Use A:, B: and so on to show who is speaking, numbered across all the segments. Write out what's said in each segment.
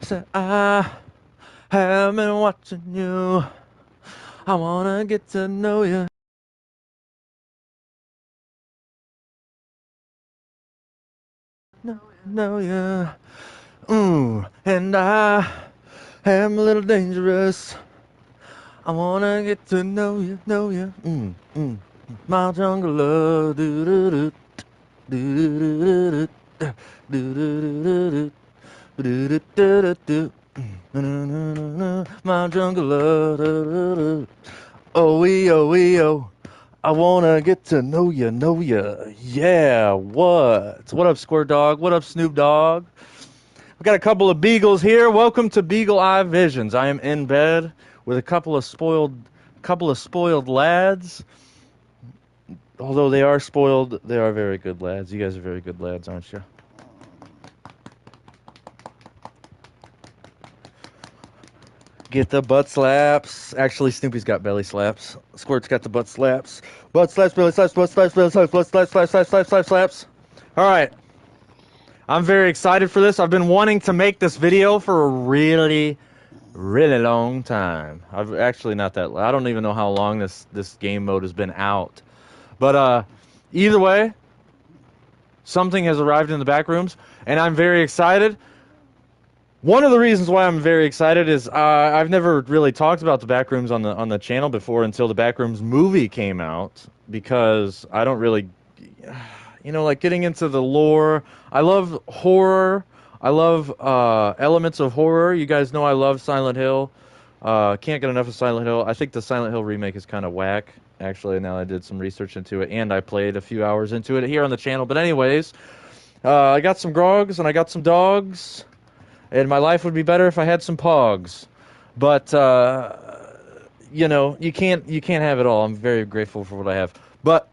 A: Say I have been watching you. I wanna get to know you. Know you. And I am a little dangerous. I wanna get to know you. My jungle love. Do do do do do do do do do do. My jungle love. Oh, oh. I wanna get to know ya. Yeah, what? What up, Square Dog? What up, Snoop Dogg? We got a couple of beagles here. Welcome to Beagle Eye Visions. I am in bed with a couple of spoiled lads. Although they are spoiled, they are very good lads. You guys are very good lads, aren't you? Get the butt slaps. Actually, Snoopy's got belly slaps. Squirt's got the butt slaps. Butt slaps, belly slaps, butt slaps, belly slaps, butt slaps, slaps. All right. I'm very excited for this. I've been wanting to make this video for a really long time. I've actually not that. I don't even know how long this game mode has been out. But either way, something has arrived in the back rooms, and I'm very excited. One of the reasons why I'm very excited is I've never really talked about the Backrooms on the channel before until the Backrooms movie came out, because I don't really, like getting into the lore. I love horror. I love elements of horror. You guys know I love Silent Hill. Can't get enough of Silent Hill. I think the Silent Hill remake is kind of whack, actually. Now I did some research into it, and I played a few hours into it here on the channel. But anyways, I got some grogs and I got some dogs. And my life would be better if I had some pogs. But you can't have it all. I'm very grateful for what I have. But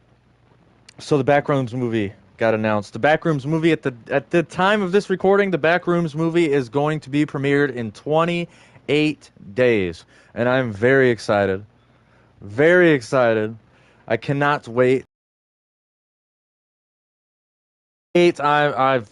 A: so the Backrooms movie got announced. The Backrooms movie at the time of this recording, the Backrooms movie is going to be premiered in 28 days. And I'm very excited. Very excited. I cannot wait. I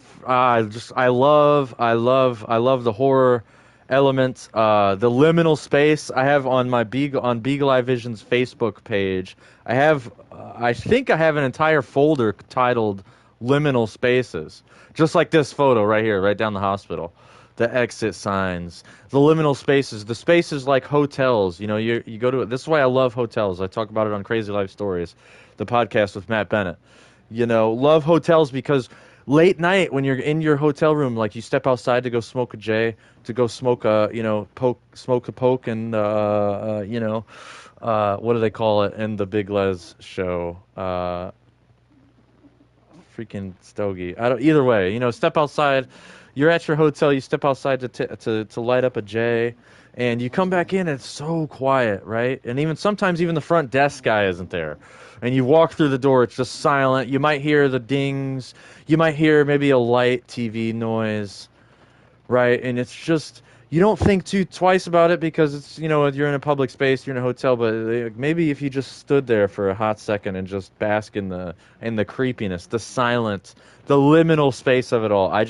A: love the horror elements, the liminal space. I have on my Beagle Eye Vision's Facebook page. I think I have an entire folder titled "Liminal Spaces," just like this photo right here, right down the hospital. The exit signs, the liminal spaces, the spaces like hotels. You go to it. This is why I love hotels. I talk about it on Crazy Life Stories, the podcast with Matt Bennett. Love hotels because late night when you're in your hotel room, like you step outside to go smoke a J, to go smoke a, smoke a poke, and, what do they call it in the Big Les show? Freaking stogie. Either way, step outside. You're at your hotel, you step outside to light up a J, and you come back in and it's so quiet, right? And sometimes even the front desk guy isn't there. And you walk through the door, it's just silent. You might hear the dings. You might hear maybe a light TV noise, right? And it's just, you don't think twice about it because it's, you're in a public space, you're in a hotel, but maybe if you just stood there for a hot second and just bask in the creepiness, the silence, the liminal space of it all. I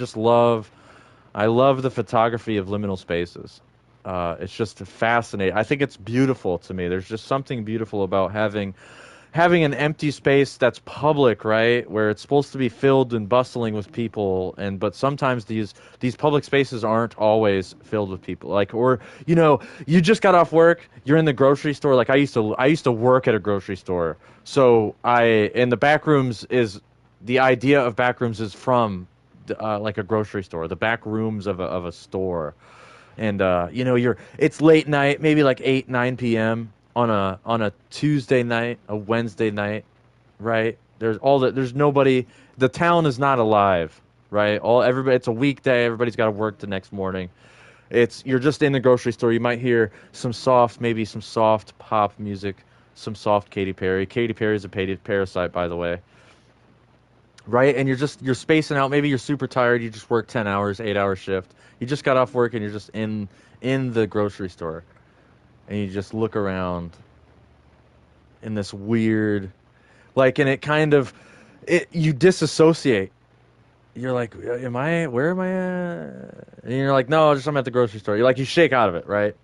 A: love the photography of liminal spaces. It's just fascinating. I think it's beautiful to me. There's just something beautiful about having an empty space that's public, right? Where it's supposed to be filled and bustling with people, but sometimes these public spaces aren't always filled with people. You just got off work, you're in the grocery store. Like I used to work at a grocery store. So the the idea of Backrooms is from like a grocery store, the back rooms of a store. And it's late night, maybe like 9 p.m. on a Tuesday night, a Wednesday night, right? There's nobody. The town is not alive, right? Everybody. It's a weekday. Everybody's got to work the next morning. You're just in the grocery store. You might hear maybe some soft pop music, some soft Katy Perry. Katy Perry is a parasite, by the way. Right? And you're spacing out. Maybe you're super tired. You just work 10 hours, 8-hour shift. You just got off work and you're just in the grocery store. And you just look around in this weird, and you disassociate. You're like, am I? Where am I at? And you're like, no, just I'm at the grocery store. You're like, you shake out of it, right?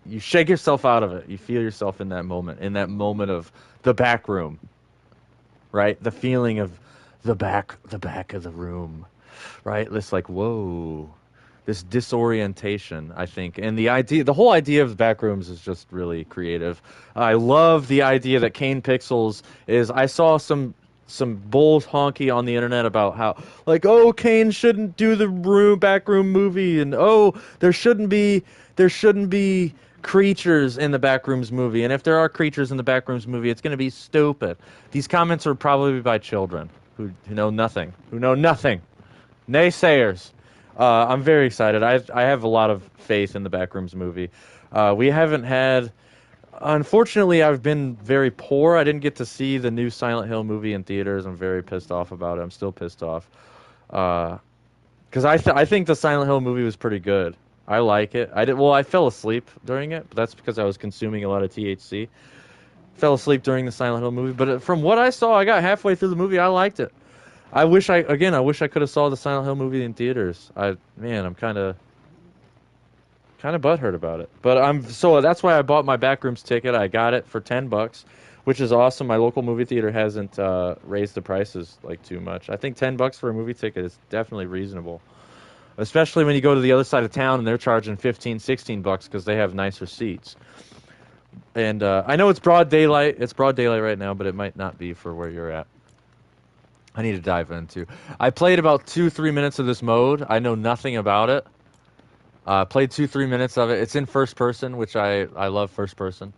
A: You shake yourself out of it. You feel yourself in that moment of the back room, right? The feeling of the back of the room, right? It's like, whoa, this disorientation, I think. And the whole idea of the back rooms is just really creative. I love the idea that Kane Pixels is, I saw some bull honky on the internet about how, like, oh, Kane shouldn't do the back room movie, and oh, there shouldn't be creatures in the Backrooms movie, and if there are creatures in the Backrooms movie, it's going to be stupid. These comments are probably by children who know nothing, naysayers. I'm very excited. I have a lot of faith in the Backrooms movie. We haven't had. Unfortunately, I've been very poor. I didn't get to see the new Silent Hill movie in theaters. I'm very pissed off about it. I'm still pissed off. Because I think the Silent Hill movie was pretty good. I like it. I fell asleep during it, but that's because I was consuming a lot of THC. Fell asleep during the Silent Hill movie, but from what I saw, I got halfway through the movie. I liked it. I wish I could have saw the Silent Hill movie in theaters. I'm kind of butthurt about it. But that's why I bought my Backrooms ticket. I got it for $10, which is awesome. My local movie theater hasn't raised the prices like too much. I think $10 for a movie ticket is definitely reasonable, especially when you go to the other side of town and they're charging 15, $16 because they have nicer seats. And I know it's broad daylight. It's broad daylight right now, but it might not be for where you're at. I need to dive into. I played about 2-3 minutes of this mode. I know nothing about it. Played 2-3 minutes of it. It's in first person, which I love first person.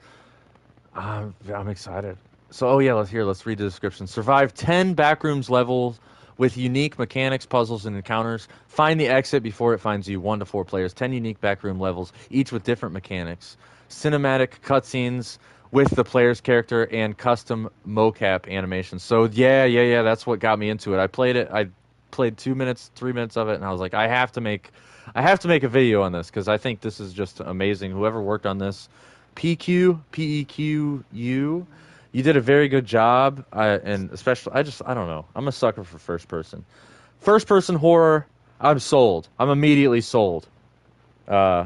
A: I'm excited. So, oh yeah, let's read the description. Survive 10 backrooms levels with unique mechanics, puzzles, and encounters. Find the exit before it finds you. 1 to 4 players. 10 unique backroom levels, each with different mechanics. Cinematic cutscenes with the player's character and custom mocap animations. So yeah. That's what got me into it. I played it. I played 2 minutes, 3 minutes of it, and I was like, I have to make a video on this because I think this is just amazing. Whoever worked on this, PEQU, you did a very good job. And especially, I don't know. I'm a sucker for first person horror. I'm sold. I'm immediately sold. Uh,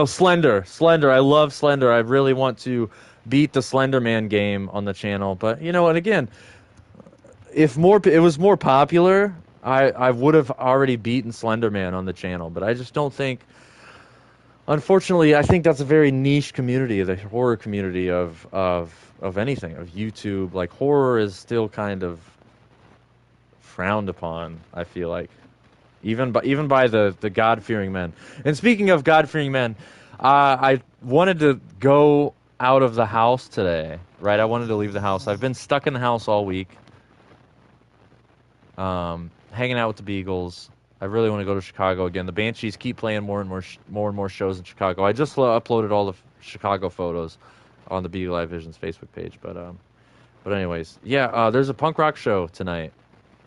A: Slender. I love Slender. I really want to beat the Slender Man game on the channel, but and again, if it was more popular, I would have already beaten Slender Man on the channel, but I just don't think. Unfortunately, I think that's a very niche community, the horror community of anything, of YouTube. Like, horror is still kind of frowned upon, I feel like, even by the God-fearing men. And speaking of God-fearing men, I wanted to go out of the house today, right? I wanted to leave the house. I've been stuck in the house all week, hanging out with the Beagles. I really want to go to Chicago again. The Banshees keep playing more and more shows in Chicago. I just uploaded all the Chicago photos on the Beagle Eye Visions Facebook page. But anyways, yeah. There's a punk rock show tonight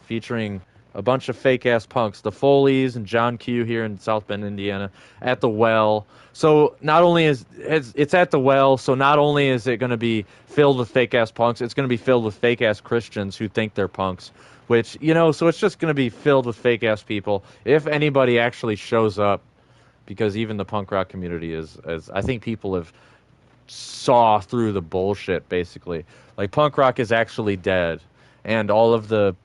A: featuring a bunch of fake ass punks, the Foleys and John Q here in South Bend, Indiana, at the Well. So not only it's at the Well, so not only is it going to be filled with fake ass punks, it's going to be filled with fake ass Christians who think they're punks. Which, so it's just going to be filled with fake ass people. If anybody actually shows up, because even the punk rock community is I think people have saw through the bullshit, basically. Like, punk rock is actually dead, and all of the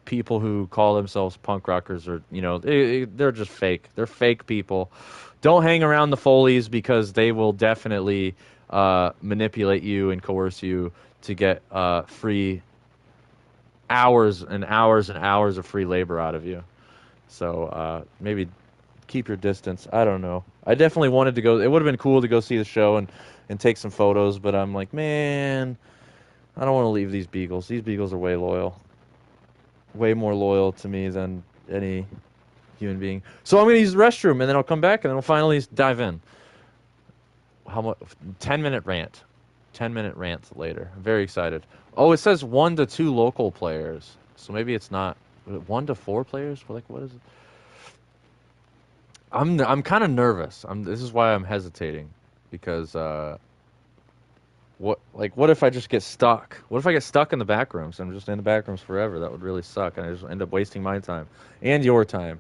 A: people who call themselves punk rockers are, they're just fake. They're fake people. Don't hang around the Foleys because they will definitely manipulate you and coerce you to get free hours and hours and hours of free labor out of you. So maybe keep your distance. I don't know. I definitely wanted to go. It would have been cool to go see the show and take some photos, but I'm like, man, I don't want to leave these Beagles. These Beagles are way loyal. Way more loyal to me than any human being. So I'm going to use the restroom, and then I'll come back, and then we'll finally dive in. How much? 10-minute rant. 10-minute rant later. I'm very excited. Oh, it says 1 to 2 local players. So maybe it's not 1 to 4 players. Like, what is it? I'm kind of nervous. This is why I'm hesitating, because What if I just get stuck? What if I get stuck in the back rooms? I'm just in the back rooms forever. That would really suck, and I just end up wasting my time and your time.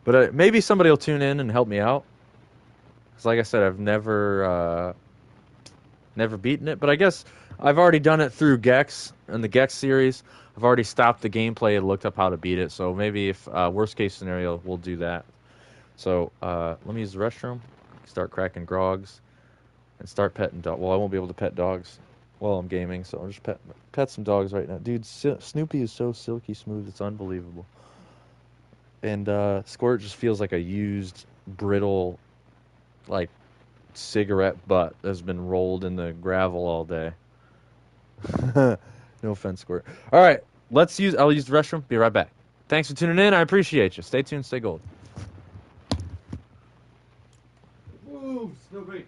A: But maybe somebody will tune in and help me out. Because like I said, I've never beaten it. But I guess I've already done it through Gex in the Gex series. I've already stopped the gameplay and looked up how to beat it. So maybe if worst case scenario, we'll do that. So let me use the restroom. Start cracking grogs. And start petting dogs. Well, I won't be able to pet dogs while I'm gaming, so I'll just pet some dogs right now. Dude, Snoopy is so silky smooth, it's unbelievable. And Squirt just feels like a used, brittle, like, cigarette butt that's been rolled in the gravel all day. No offense, Squirt. All right, I'll use the restroom. Be right back. Thanks for tuning in. I appreciate you. Stay tuned, stay gold. Woo, Snoopy.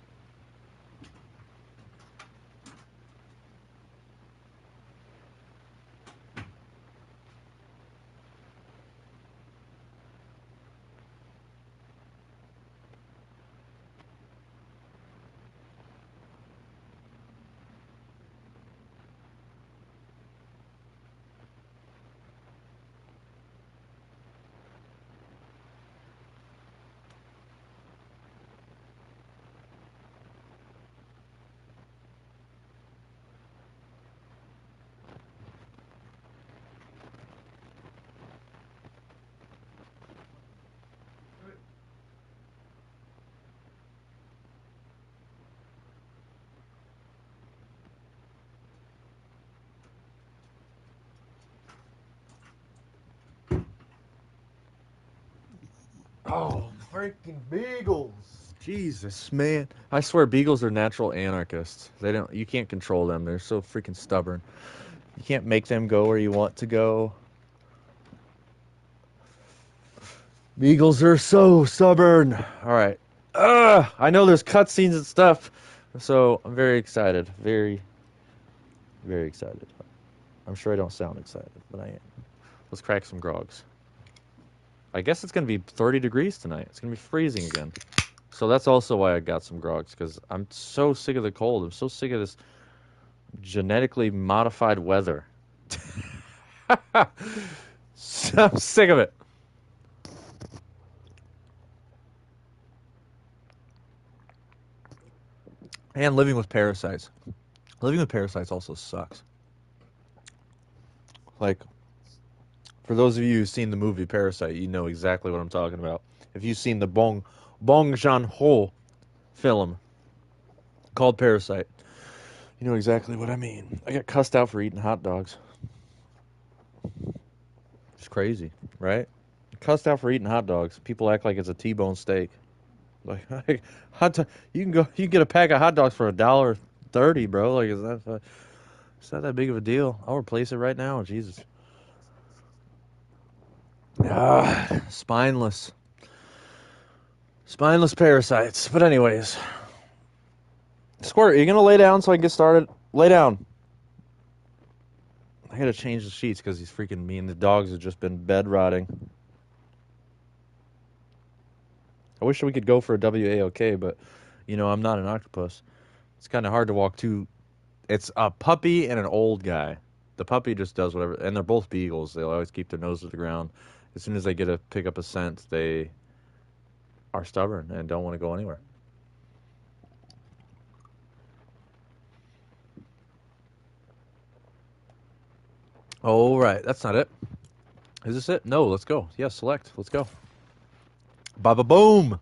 A: Oh, freaking beagles. Jesus, man. I swear beagles are natural anarchists. You can't control them. They're so freaking stubborn. You can't make them go where you want to go. Beagles are so stubborn. All right. I know there's cutscenes and stuff, so I'm very excited. Very, very excited. I'm sure I don't sound excited, but I am. Let's crack some grogs. I guess it's going to be 30 degrees tonight. It's going to be freezing again. So that's also why I got some grogs, because I'm so sick of the cold. I'm so sick of this genetically modified weather. I'm sick of it. And living with parasites. Living with parasites also sucks. Like, for those of you who've seen the movie Parasite, you know exactly what I'm talking about. If you've seen the Bong Joon-ho film called Parasite, you know exactly what I mean. I got cussed out for eating hot dogs. It's crazy, right? Cussed out for eating hot dogs. People act like it's a T-bone steak. Like you can get a pack of hot dogs for $1.30, bro. Like it's not that big of a deal. I'll replace it right now. Jesus. Spineless parasites. But anyways, Squirt, are you gonna lay down so I can get started? Lay down. I gotta change the sheets because he's freaking mean. The dogs have just been bed rotting. I wish we could go for a WAOK, but I'm not an octopus. It's kind of hard to walk two. It's a puppy and an old guy. The puppy just does whatever, and they're both beagles. They'll always keep their nose to the ground. As soon as they pick up a scent, they are stubborn and don't want to go anywhere. All right, that's not it. Is this it? No, let's go. Yes, select. Let's go. Baba boom.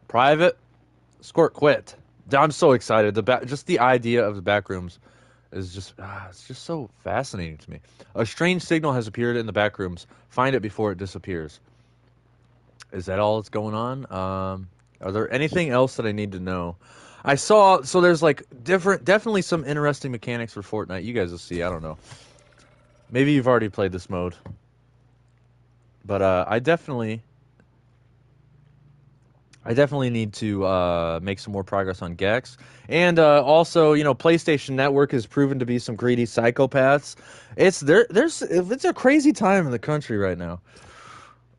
A: Private. Squirt quit. I'm so excited. Just the idea of the backrooms is it's just so fascinating to me. A strange signal has appeared in the backrooms. Find it before it disappears. Is that all that's going on? Are there anything else that I need to know? I saw, so there's like definitely some interesting mechanics for Fortnite. You guys will see. I don't know. Maybe you've already played this mode. But I definitely need to make some more progress on Gex. And also, PlayStation Network has proven to be some greedy psychopaths. It's a crazy time in the country right now.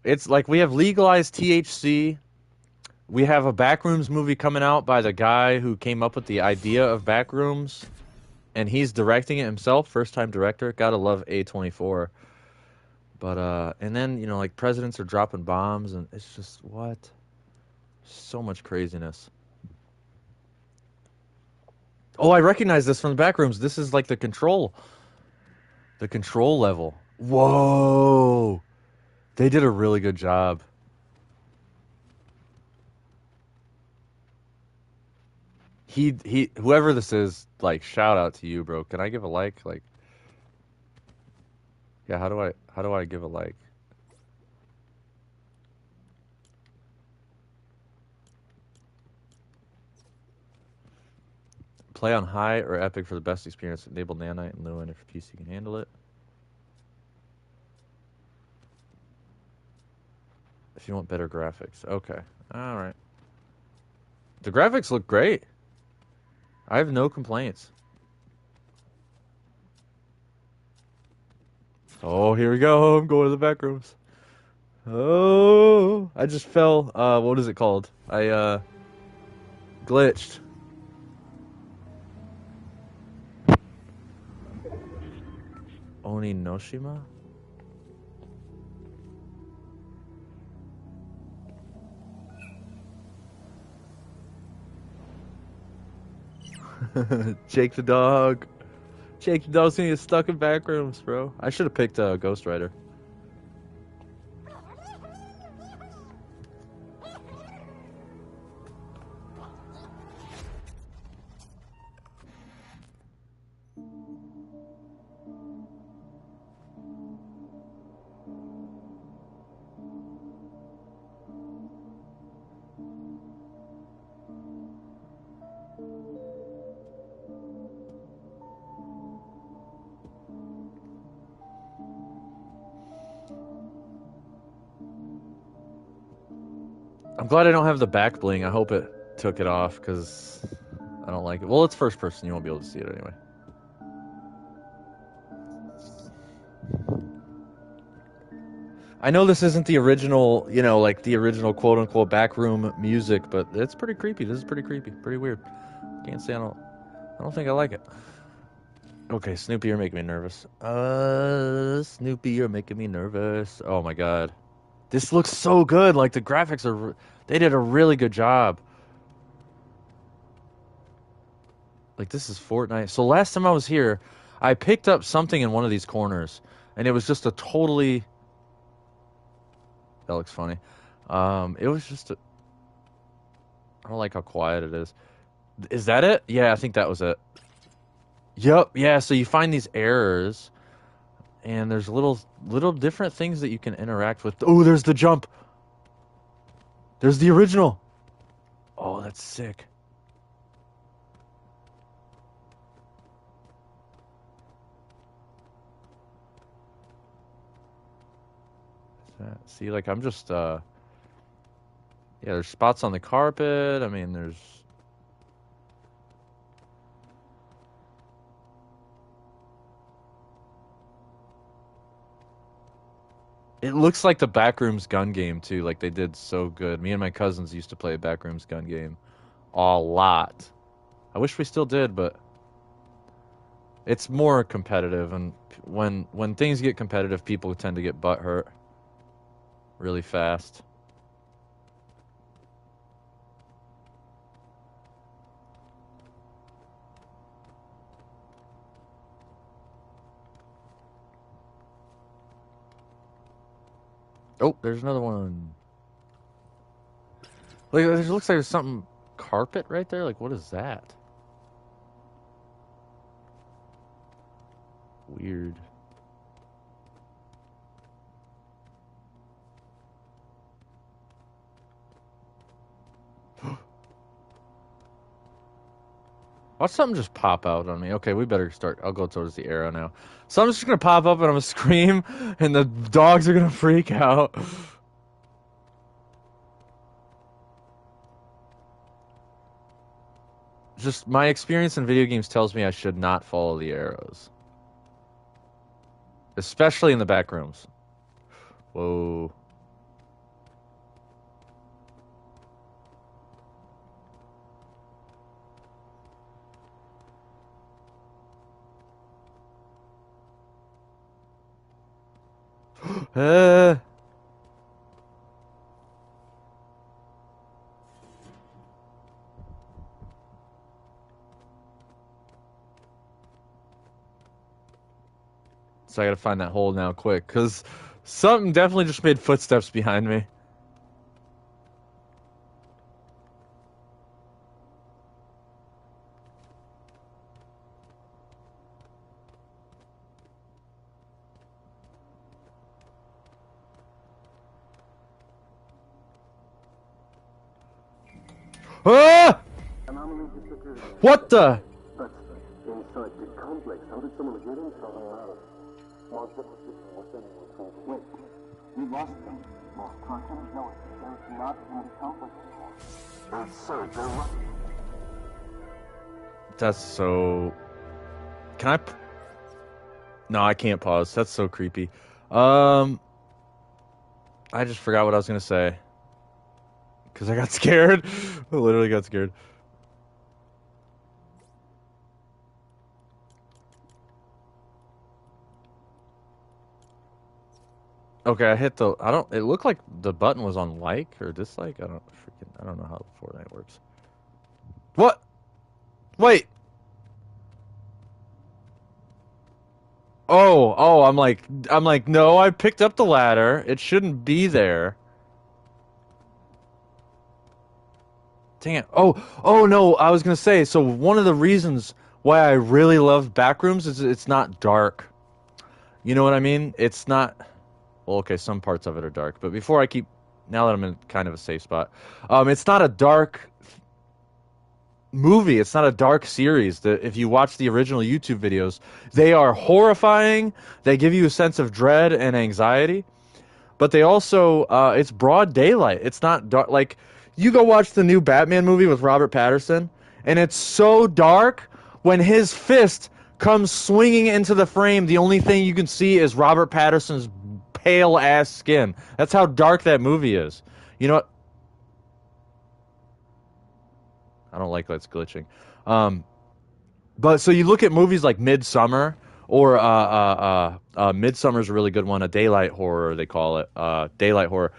A: It's like we have legalized THC. We have a Backrooms movie coming out by the guy who came up with the idea of Backrooms. and he's directing it himself, first time director. Gotta love A24. But and then you know like presidents are dropping bombs, and it's just what so much craziness. Oh, I recognize this from the Backrooms. This is like the control level. Whoa, they did a really good job. Whoever this is, like shout out to you, bro. Can I give a like? Like, yeah, how do I give a like? Play on high or epic for the best experience. Enable nanite and Lewin if PC can handle it. If you want better graphics. Okay. All right. The graphics look great. I have no complaints. Oh, here we go. I'm going to the back rooms. Oh, I just fell. What is it called? I glitched. Oni Noshima? Jake the dog. Jake the dog's gonna get stuck in back rooms, bro. I should have picked Ghost Rider. I'm glad I don't have the back bling. I hope it took it off because I don't like it. Well, it's first person. You won't be able to see it anyway. I know this isn't the original, you know, like the original quote unquote backroom music, but it's pretty creepy. This is pretty creepy, pretty weird. Can't say I don't think I like it. Okay, Snoopy, you're making me nervous. Snoopy, you're making me nervous. Oh my god, this looks so good. Like the graphics are, they did a really good job. Like this is Fortnite. So last time I was here, I picked up something in one of these corners, and it was just a totally. That looks funny. It was just a. I don't like how quiet it is. Is that it? Yeah, I think that was it. Yep. Yeah. So you find these errors, and there's little different things that you can interact with. Oh, there's the jump. There's the original. Oh, that's sick. See, like I'm just yeah, there's spots on the carpet. I mean, there's it looks like the Backrooms gun game too. Like they did so good. Me and my cousins used to play a Backrooms gun game a lot. I wish we still did, but it's more competitive and when things get competitive, people tend to get butt hurt really fast. Oh, there's another one. Like, there looks like there's something carpet right there. Like, what is that? Weird. Watch something just pop out on me. Okay, we better start. I'll go towards the arrow now. Something's just gonna pop up and I'm gonna scream, and the dogs are gonna freak out. Just my experience in video games tells me I should not follow the arrows, especially in the back rooms. Whoa. Uh, so I gotta find that hole now quick, because something definitely just made footsteps behind me. Ah! What the?
B: But inside the complex, how did someone get inside the ladder? Wait, we lost them. Lost Perkins? No, they're not in the complex anymore. Sir, they're
A: That's so... Can I... No, I can't pause. That's so creepy. I just forgot what I was gonna say. Because I got scared. I literally got scared. Okay, I hit the... I don't... It looked like the button was on like or dislike. I don't know how Fortnite works. What? Wait. Oh, I'm like, no, I picked up the ladder. It shouldn't be there. Dang it. Oh no, I was gonna say, so one of the reasons why I really love Backrooms is it's not dark. You know what I mean? It's not... Well, okay, some parts of it are dark, but before I keep... Now that I'm in kind of a safe spot. It's not a dark movie. It's not a dark series. If you watch the original YouTube videos, they are horrifying. They give you a sense of dread and anxiety. But they also, it's broad daylight. It's not dark. Like, you go watch the new Batman movie with Robert Pattinson, and it's so dark, when his fist comes swinging into the frame, the only thing you can see is Robert Pattinson's pale ass skin. That's how dark that movie is. You know what? I don't like that's glitching. But so you look at movies like Midsummer, or Midsummer's a really good one, a daylight horror they call it, daylight horror,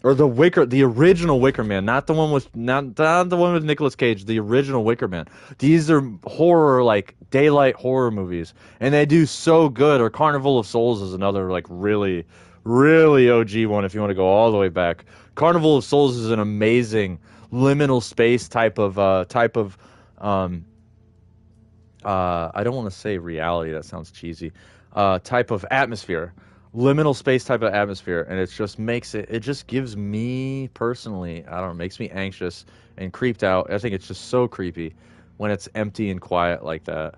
A: or the original Wicker Man, not the one with not the one with Nicolas Cage, the original Wicker Man. These are horror, like daylight horror movies, and they do so good. Or Carnival of Souls is another like really, really OG one if you want to go all the way back. Carnival of Souls is an amazing liminal space type of I don't want to say reality, that sounds cheesy, type of atmosphere, liminal space type of atmosphere, and it just it just gives me personally, I don't know, makes me anxious and creeped out. I think it's just so creepy when it's empty and quiet like that.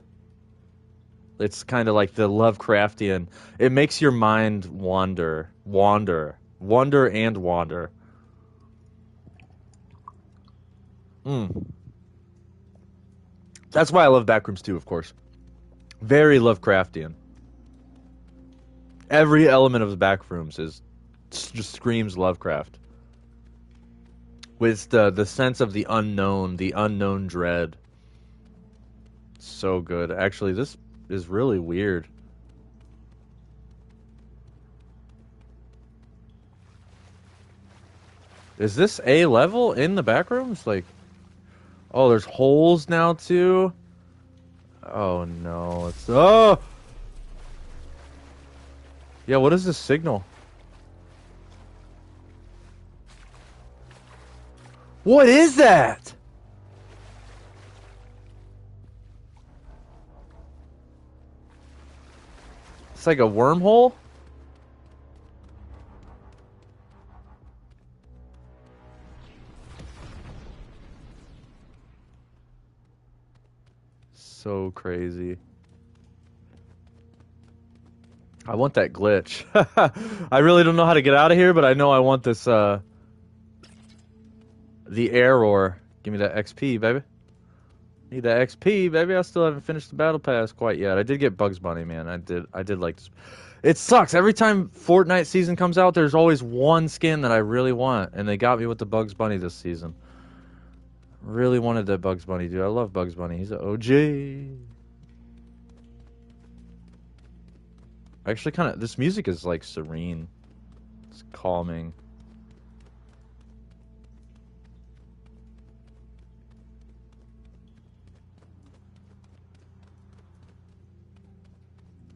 A: It's kind of like the Lovecraftian, it makes your mind wonder and wander. That's why I love Backrooms too, of course. Very Lovecraftian. Every element of the Backrooms just screams Lovecraft. With the sense of the unknown dread. So good. Actually, this is really weird. Is this a level in the Backrooms? Like, oh, there's holes now too. Oh no, it's yeah. What is this signal? What is that? It's like a wormhole. So crazy. I want that glitch. I really don't know how to get out of here, but I know I want this, the error. Give me that XP, baby. Need that XP, baby. I still haven't finished the battle pass quite yet. I did get Bugs Bunny, man. I did like this. It sucks. Every time Fortnite season comes out, there's always one skin that I really want, and they got me with the Bugs Bunny this season. Really wanted that Bugs Bunny, dude. I love Bugs Bunny. He's an OG. Actually, kind of, this music is like serene. It's calming.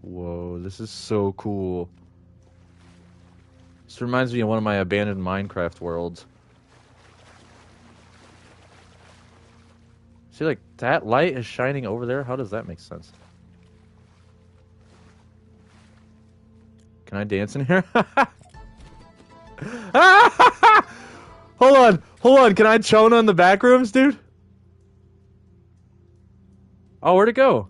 A: Whoa, this is so cool. This reminds me of one of my abandoned Minecraft worlds. See, like, that light is shining over there? How does that make sense? Can I dance in here? Hold on. Can I chone on the back rooms, dude? Oh, where'd it go?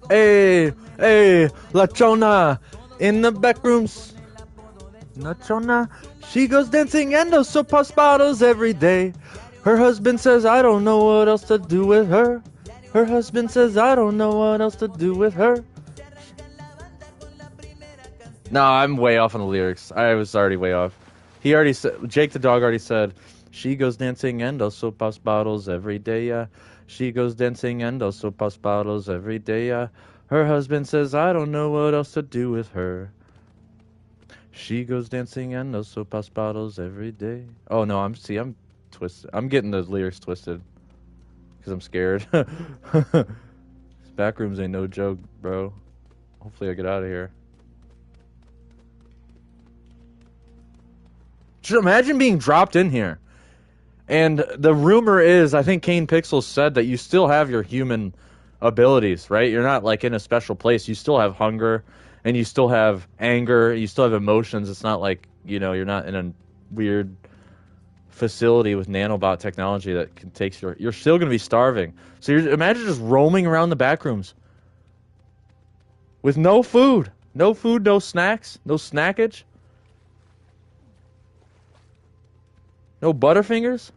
A: Hey, La Chona in the back rooms. La Chona, she goes dancing and those sopas bottles every day. Her husband says, I don't know what else to do with her. Her husband says, I don't know what else to do with her. No, I'm way off on the lyrics. I was already way off. He already said, Jake the dog already said, she goes dancing and also pops bottles every day, yeah. She goes dancing and also pops bottles every day, yeah. Her husband says, I don't know what else to do with her. She goes dancing and also pops bottles every day. Oh no, I'm twisted. I'm getting the lyrics twisted because I'm scared. Backrooms ain't no joke, bro. Hopefully I get out of here. Just imagine being dropped in here. And the rumor is, I think Kane Pixels said that you still have your human abilities, right? You're not like in a special place. You still have hunger and you still have anger. You still have emotions. It's not like, you know, you're not in a weird facility with nanobot technology that can take you're still going to be starving. So imagine just roaming around the back rooms with no food, no snacks, no snackage, no Butterfingers,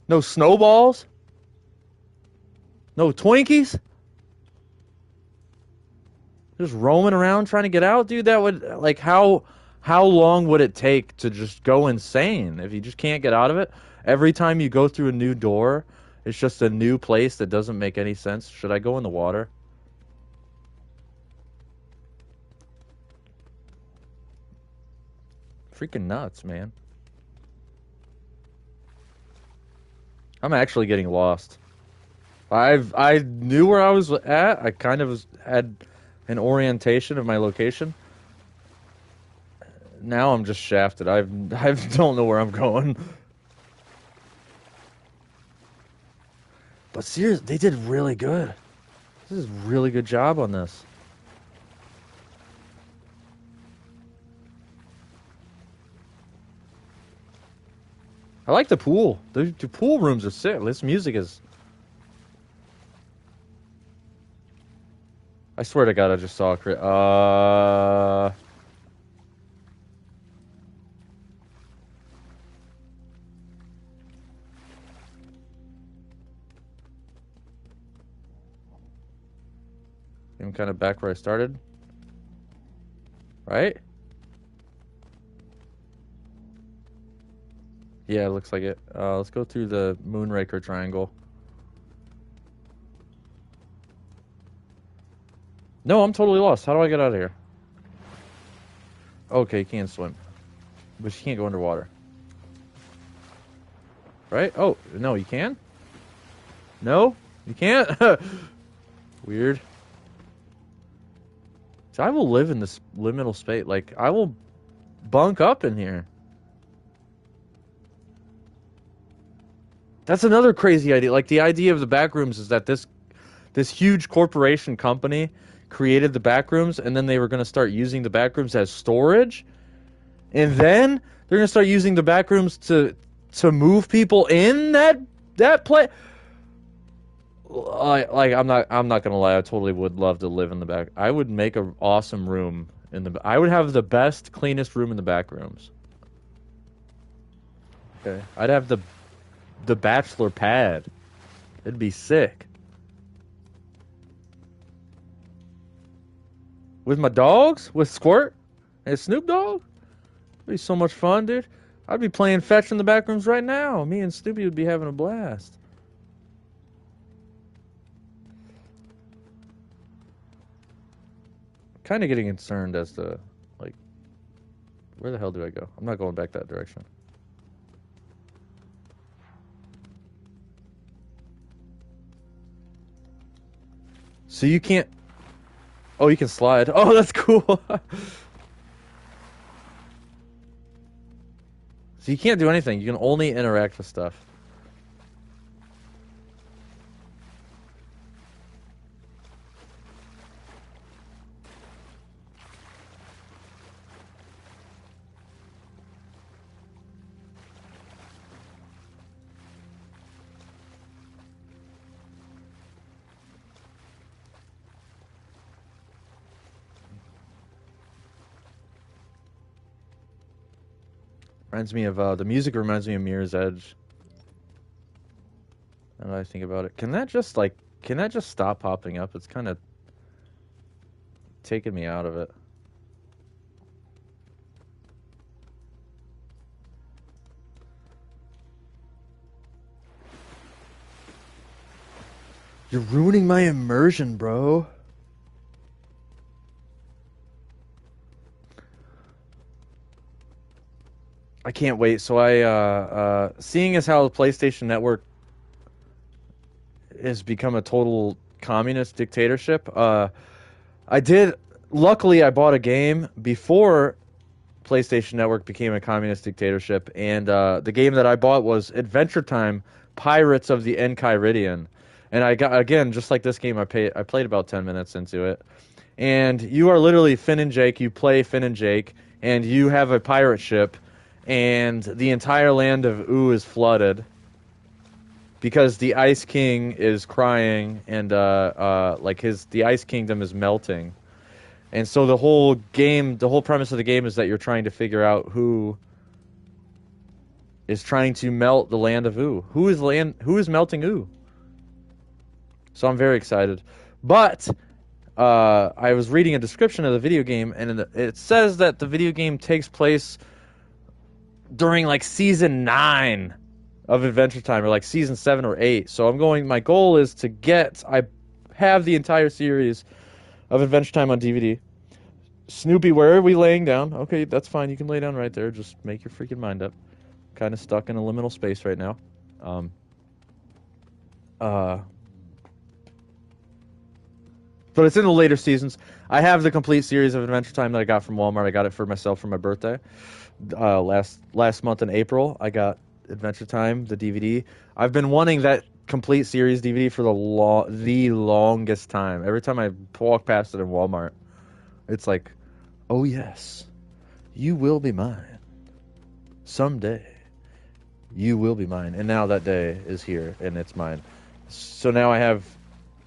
A: no snowballs, no Twinkies. Just roaming around trying to get out, dude. That would, like, how long would it take to just go insane if you just can't get out of it? Every time you go through a new door, it's just a new place that doesn't make any sense. Should I go in the water? Freaking nuts, man. I'm actually getting lost. I knew where I was at. I kind of had an orientation of my location. Now I'm just shafted. I don't know where I'm going. But seriously, they did really good. This is a really good job on this. I like the pool. The pool rooms are sick. This music is... I swear to God, I just saw a crit. I'm kind of back where I started. Right? Yeah, it looks like it. Let's go through the Moonraker triangle. No, I'm totally lost. How do I get out of here? Okay, you can swim. But you can't go underwater. Right? Oh, no, you can? No? You can't? Weird. So I will live in this liminal space. Like, I will bunk up in here. That's another crazy idea. Like, the idea of the Backrooms is that this huge corporation company created the Backrooms, and then they were going to start using the Backrooms as storage, and then they're going to start using the Backrooms to move people in that place. Like, I'm not gonna lie. I totally would love to live in the back. I would make an awesome room in the. I would have the best, cleanest room in the Backrooms. Okay, I'd have the bachelor pad. It'd be sick. With my dogs? With Squirt and Snoop Dogg? It'd be so much fun, dude. I'd be playing fetch in the back rooms right now. Me and Snoopy would be having a blast. Kind of getting concerned as to, like, where the hell do I go? I'm not going back that direction. So you can't... Oh, you can slide. Oh, that's cool. So you can't do anything. You can only interact with stuff. Reminds me of, the music reminds me of Mirror's Edge. Now that I think about it. Can that just stop popping up? It's kind of taking me out of it. You're ruining my immersion, bro. I can't wait. So seeing as how the PlayStation Network has become a total communist dictatorship, luckily I bought a game before PlayStation Network became a communist dictatorship, and the game that I bought was Adventure Time: Pirates of the Enchiridion. And I got, again, just like this game, I played about 10 minutes into it. And you are literally Finn and Jake. You play Finn and Jake, and you have a pirate ship, and the entire land of Ooh is flooded because the Ice King is crying, and the Ice Kingdom is melting. And so the whole premise of the game is that you're trying to figure out who is trying to melt the land of Ooh. Who is melting Ooh? So I'm very excited. But I was reading a description of the video game, and it says that the video game takes place during like season 9 of Adventure Time, or like season 7 or 8. So my goal is I have the entire series of Adventure Time on DVD. Snoopy, where are we laying down? Okay, that's fine. You can lay down right there. Just make your freaking mind up. Kind of stuck in a liminal space right now. But it's in the later seasons. I have the complete series of Adventure Time that I got from Walmart. I got it for myself for my birthday. Last month in April, I got Adventure Time, the DVD. I've been wanting that complete series DVD for the longest time. Every time I walk past it in Walmart, it's like, oh yes, you will be mine. Someday, you will be mine. And now that day is here, and it's mine. So now I have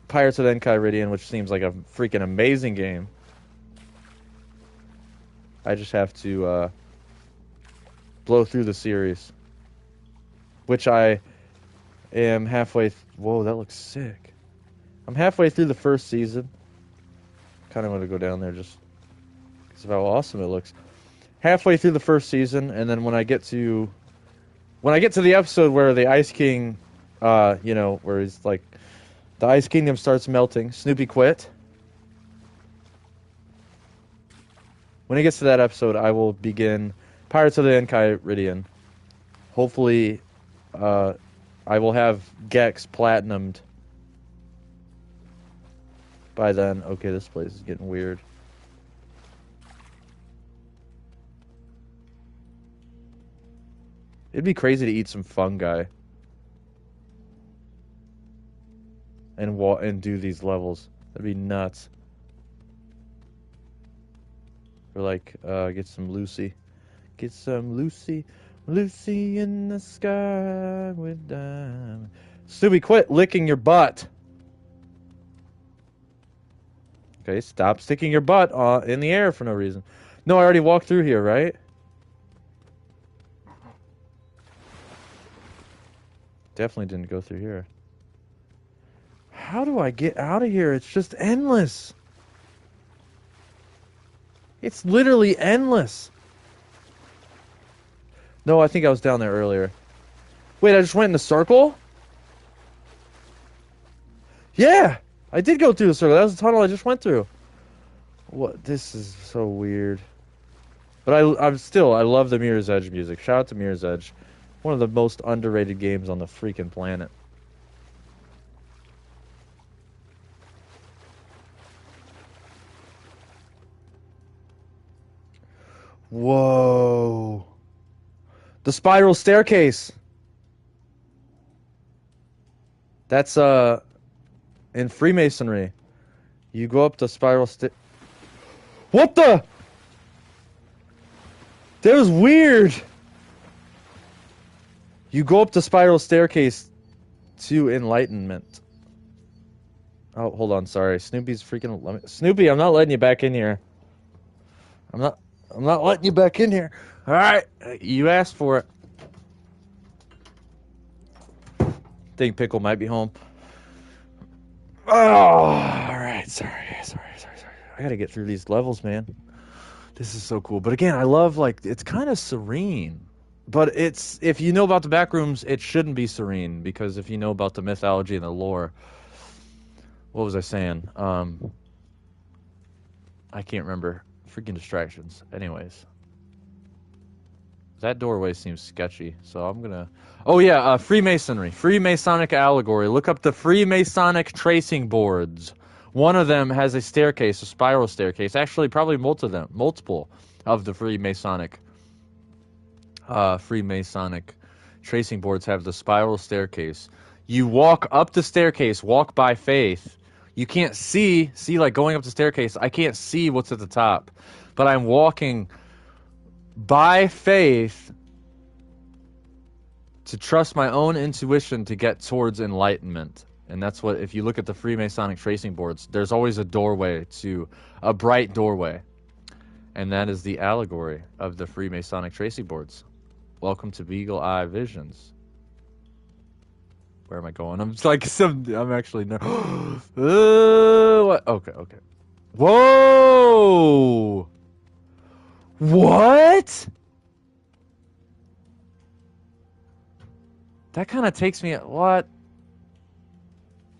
A: Pirates of the Enchiridion, which seems like a freaking amazing game. I just have to blow through the series, which I am halfway. Whoa, that looks sick. I'm halfway through the first season. Kind of want to go down there just because of how awesome it looks. Halfway through the first season, and then when I get to the episode where the Ice King, where he's like, the Ice Kingdom starts melting. Snoopy quit. When it gets to that episode, I will begin Pirates of the Enchiridion. Hopefully, I will have Gex platinumed by then. Okay, this place is getting weird. It'd be crazy to eat some fungi and do these levels. That'd be nuts. Or like, get some Lucy. Get some Lucy. Lucy in the sky with diamonds. Stewie, quit licking your butt. Okay, stop sticking your butt in the air for no reason. No, I already walked through here, right? Definitely didn't go through here. How do I get out of here? It's just endless. It's literally endless. No, I think I was down there earlier. Wait, I just went in the circle? Yeah, I did go through the circle. That was the tunnel I just went through. What? This is so weird. But I love the Mirror's Edge music. Shout out to Mirror's Edge. One of the most underrated games on the freaking planet. Whoa. The spiral staircase. That's in Freemasonry. You go up the spiral What the? That was weird. You go up the spiral staircase to enlightenment. Oh, hold on, sorry. Snoopy's freaking Snoopy, I'm not letting you back in here. I'm not letting you back in here. All right, you asked for it. Think Pickle might be home. Oh, all right. Sorry. I gotta get through these levels, man. This is so cool. But again, I love, like, it's kind of serene. But it's, if you know about the Backrooms, it shouldn't be serene, because if you know about the mythology and the lore, what was I saying? I can't remember. Freaking distractions. Anyways. That doorway seems sketchy, so I'm gonna... Oh yeah, Freemasonry. Freemasonic allegory. Look up the Freemasonic tracing boards. One of them has a staircase, a spiral staircase. Actually, probably multiple of the Freemasonic tracing boards have the spiral staircase. You walk up the staircase, walk by faith. You can't see, like going up the staircase, I can't see what's at the top. But I'm walking by faith to trust my own intuition to get towards enlightenment. And that's what, if you look at the Freemasonic tracing boards, there's always a doorway to a bright doorway. And that is the allegory of the Freemasonic tracing boards. Welcome to Beagle Eye Visions. Where am I going? I'm just like I'm actually no. What? Okay. Whoa! What? That kind of takes me at what?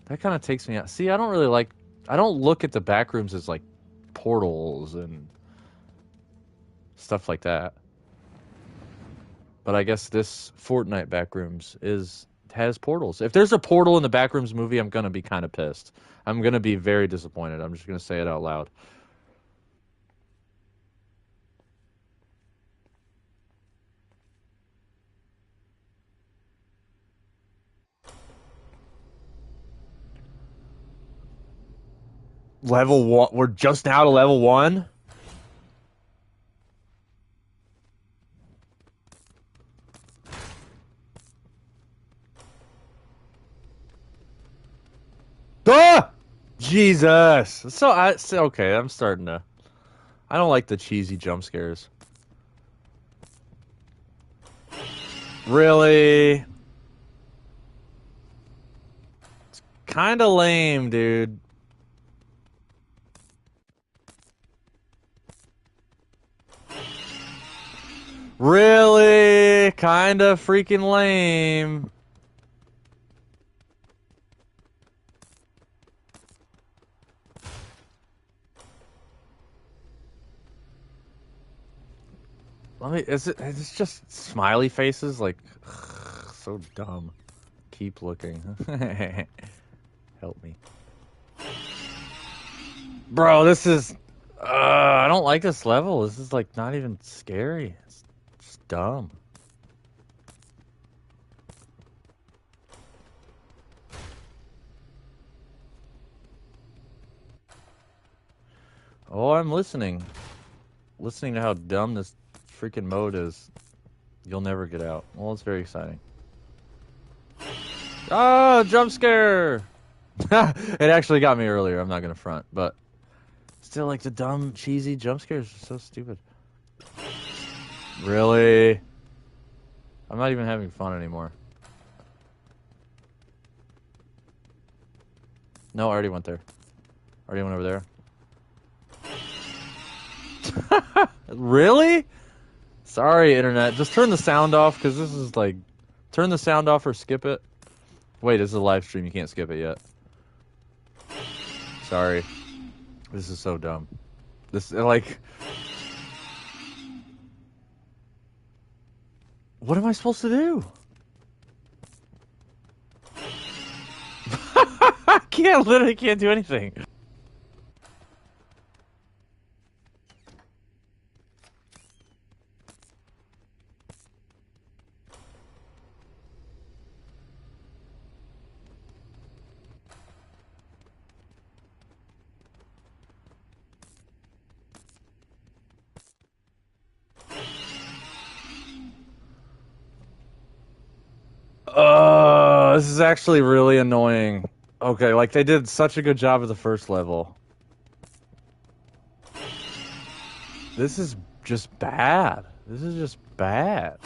A: That kind of takes me out. See, I don't look at the Backrooms as like portals and stuff like that. But I guess this Fortnite Backrooms has portals. If there's a portal in the Backrooms movie, I'm gonna be kind of pissed. I'm gonna be very disappointed. I'm just gonna say it out loud. Level 1. We're just now to level 1? Ah! Jesus. So okay, I'm starting to... I don't like the cheesy jump scares. Really? It's kind of lame, dude. Really? Kind of freaking lame. It's just smiley faces, like, ugh, so dumb. Keep looking. Help me. Bro, this is, I don't like this level. This is, like, not even scary. It's just dumb. Oh, I'm listening. Listening to how dumb this freaking mode is. You'll never get out. Well, it's very exciting. Oh, jump scare! It actually got me earlier. I'm not gonna front, but still, like, the dumb, cheesy jump scares are so stupid. Really? I'm not even having fun anymore. No, I already went there. Already went over there. Really? Sorry, internet. Just turn the sound off because this is like, turn the sound off or skip it. Wait, this is a live stream. You can't skip it yet. Sorry. This is so dumb. This like, what am I supposed to do? I can't, literally can't do anything. This is actually really annoying. Okay, like they did such a good job of the first level. This is just bad. This is just bad.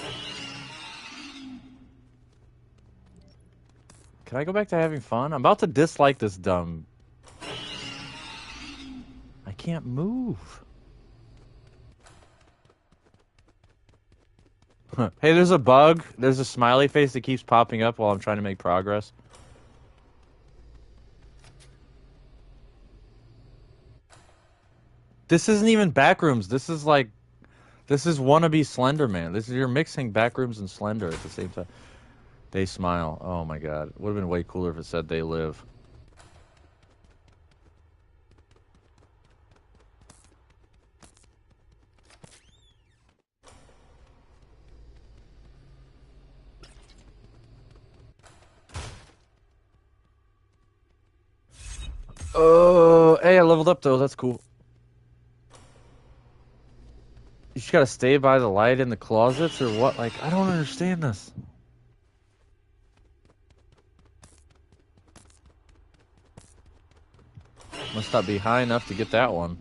A: Can I go back to having fun? I'm about to dislike this dumb. I can't move. Hey, there's a bug. There's a smiley face that keeps popping up while I'm trying to make progress. This isn't even Backrooms. This is like, this is wannabe Slender Man. This is, you're mixing Backrooms and Slender at the same time. They smile. Oh my god. Would have been way cooler if it said they live. Oh, hey, I leveled up though. That's cool. You just gotta stay by the light in the closets or what? Like, I don't understand this. Must not be high enough to get that one.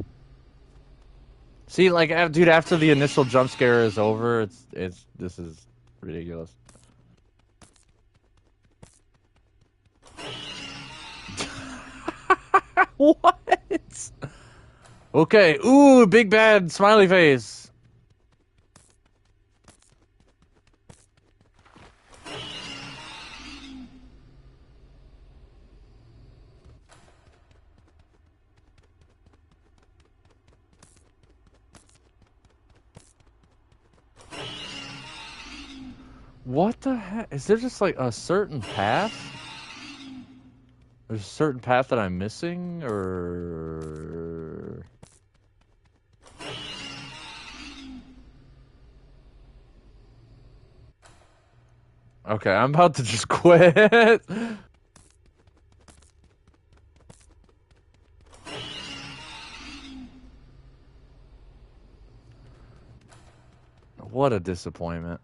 A: See, like, dude, after the initial jump scare is over, this is ridiculous. What? Okay, ooh, big bad smiley face. What the heck? Is there just like a certain path? There's a certain path that I'm missing, or... Okay, I'm about to just quit. What a disappointment.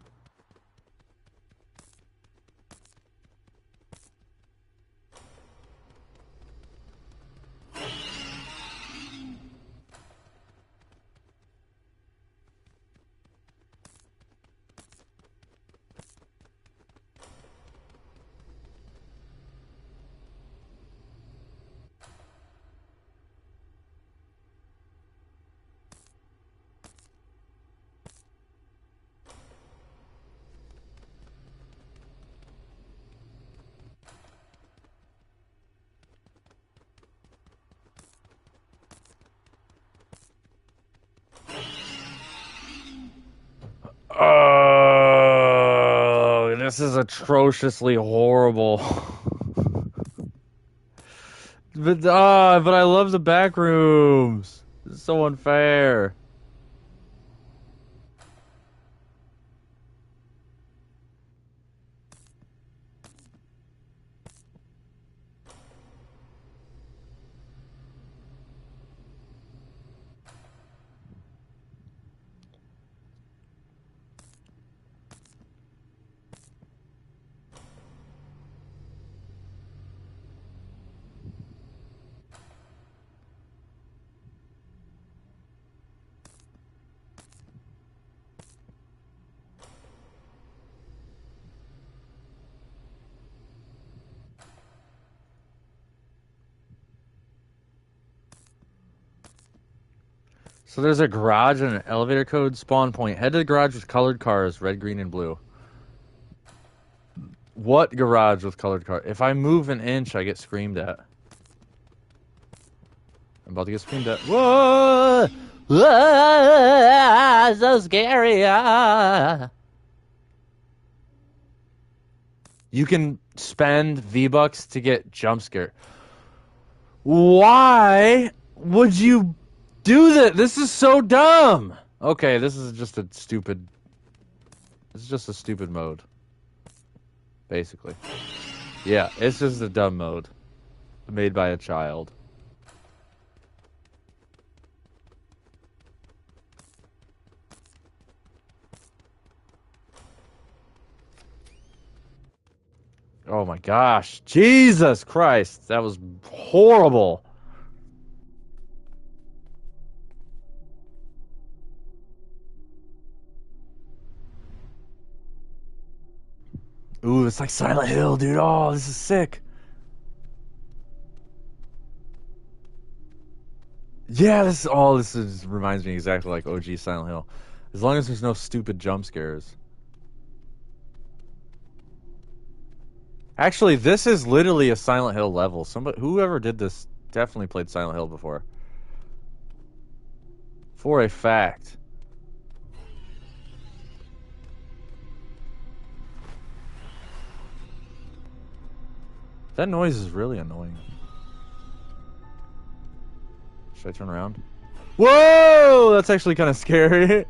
A: Oh, this is atrociously horrible. But I love the back rooms. It's so unfair. So there's a garage and an elevator code spawn point. Head to the garage with colored cars, red, green, and blue. What garage with colored cars? If I move an inch, I get screamed at. I'm about to get screamed at. Whoa! Whoa! So scary. You can spend V-Bucks to get jump scared. Why would you do that? This is so dumb. Okay, this is just a stupid... This is just a stupid mode. Basically. Yeah, it's just a dumb mode. Made by a child. Oh my gosh. Jesus Christ. That was horrible. Ooh, it's like Silent Hill, dude. Oh, this is sick. Yeah, this reminds me exactly like OG Silent Hill. As long as there's no stupid jump scares. Actually, this is literally a Silent Hill level. Whoever did this definitely played Silent Hill before. For a fact. That noise is really annoying. Should I turn around? Whoa! That's actually kind of scary.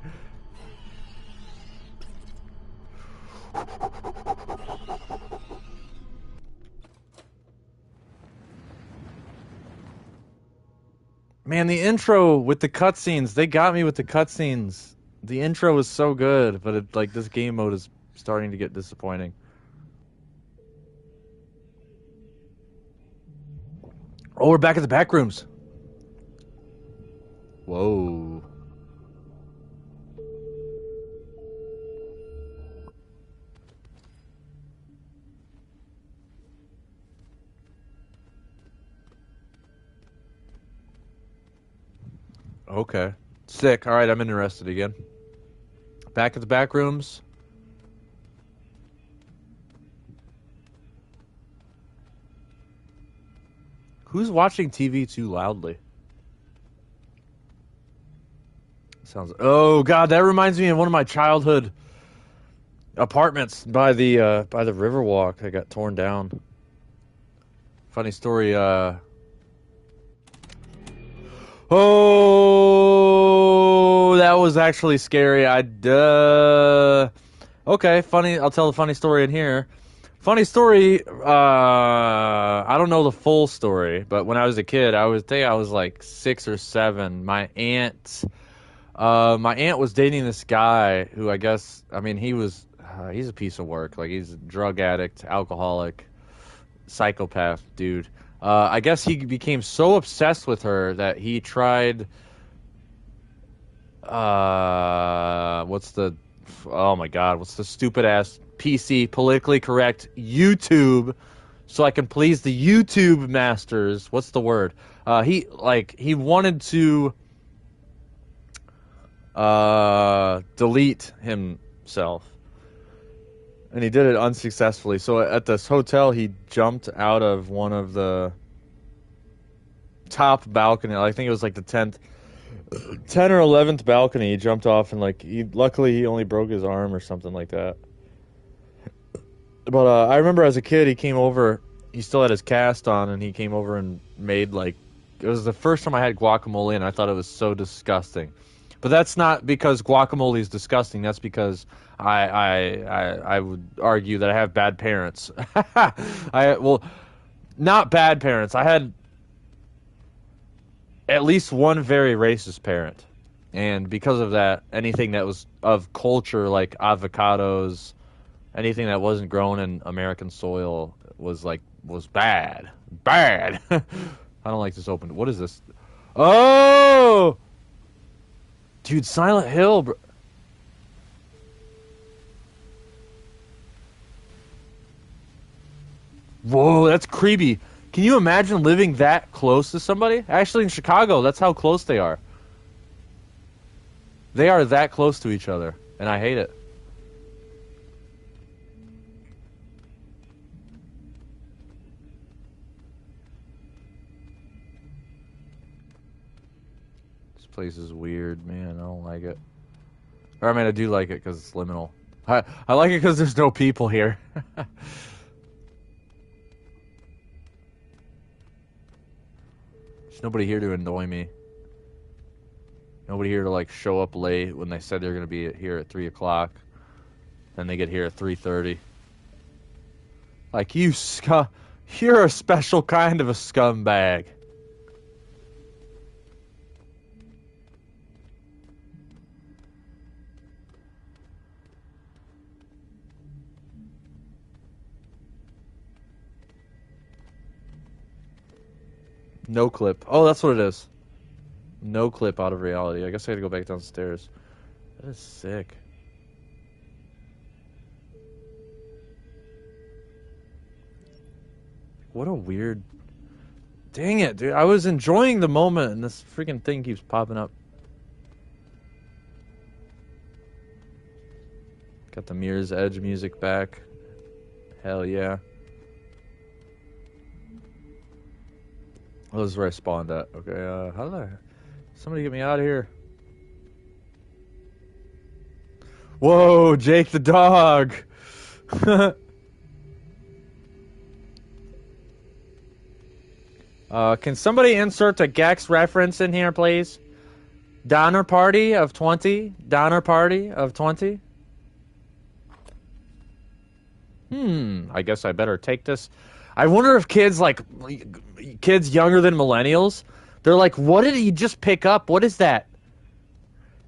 A: Man, the intro with the cutscenes, they got me with the cutscenes. The intro was so good, but this game mode is starting to get disappointing. Oh, we're back at the Backrooms. Whoa. Okay. Sick. All right, I'm interested again. Back at the Backrooms. Who's watching TV too loudly? Sounds. Oh God, that reminds me of one of my childhood apartments by the Riverwalk. I got torn down. Funny story. Oh, that was actually scary. Okay, funny. I'll tell the funny story in here. Funny story. I don't know the full story, but when I was a kid, I was like 6 or 7. My aunt was dating this guy who I guess, I mean, he's a piece of work. Like, he's a drug addict, alcoholic, psychopath dude. I guess he became so obsessed with her that he tried. What's the stupid ass PC politically correct YouTube? So I can please the YouTube masters. What's the word? He wanted to delete himself. And he did it unsuccessfully. So at this hotel, he jumped out of one of the top balcony. I think it was like the 10th or 11th balcony. He jumped off and luckily he only broke his arm or something like that. But I remember as a kid, he came over. He still had his cast on, and he came over and made it was the first time I had guacamole, and I thought it was so disgusting. But that's not because guacamole is disgusting. That's because I would argue that I have bad parents. Not bad parents. I had at least one very racist parent, and because of that, anything that was of culture, like avocados, anything that wasn't grown in American soil, was bad. I don't like this open. What is this? Oh! Dude, Silent Hill, bro. Whoa, that's creepy. Can you imagine living that close to somebody? Actually, in Chicago, that's how close they are. They are that close to each other, and I hate it. This place is weird, man. I don't like it. Or I mean, I do like it because it's liminal. I like it because there's no people here. There's nobody here to annoy me. Nobody here to like show up late when they said they're gonna be here at 3 o'clock. Then they get here at 3:30. Like you're a special kind of a scumbag. No clip. Oh, that's what it is. No clip out of reality. I guess I gotta go back downstairs. That is sick. What a weird... Dang it, dude. I was enjoying the moment and this freaking thing keeps popping up. Got the Mirror's Edge music back. Hell yeah. Oh, this is where I spawned at. Okay, how did I... Somebody get me out of here. Whoa, Jake the dog. Can somebody insert a Gex reference in here, please? Donner Party of 20? Donner Party of 20? I guess I better take this. I wonder if kids younger than millennials, they're like, what did he just pick up? What is that?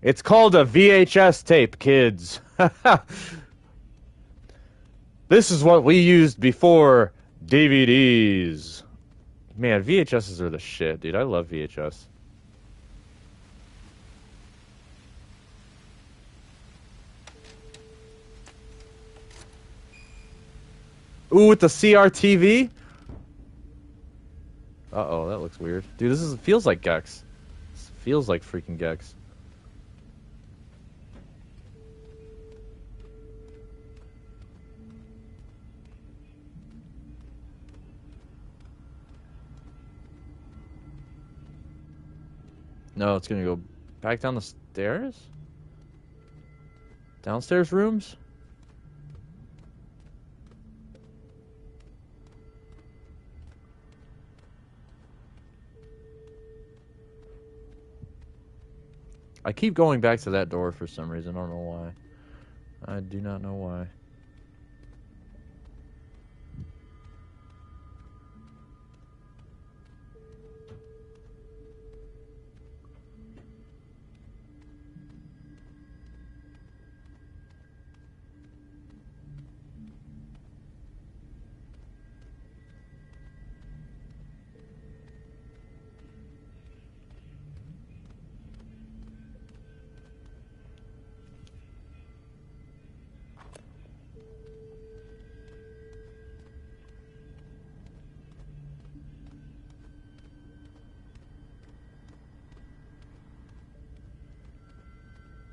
A: It's called a VHS tape, kids. This is what we used before DVDs. Man, VHSs are the shit, dude. I love VHS. Ooh, with the CRTV? Uh-oh, that looks weird. Dude, feels like Gex. This feels like freaking Gex. No, it's gonna go back down the stairs? Downstairs rooms? I keep going back to that door for some reason. I don't know why. I do not know why.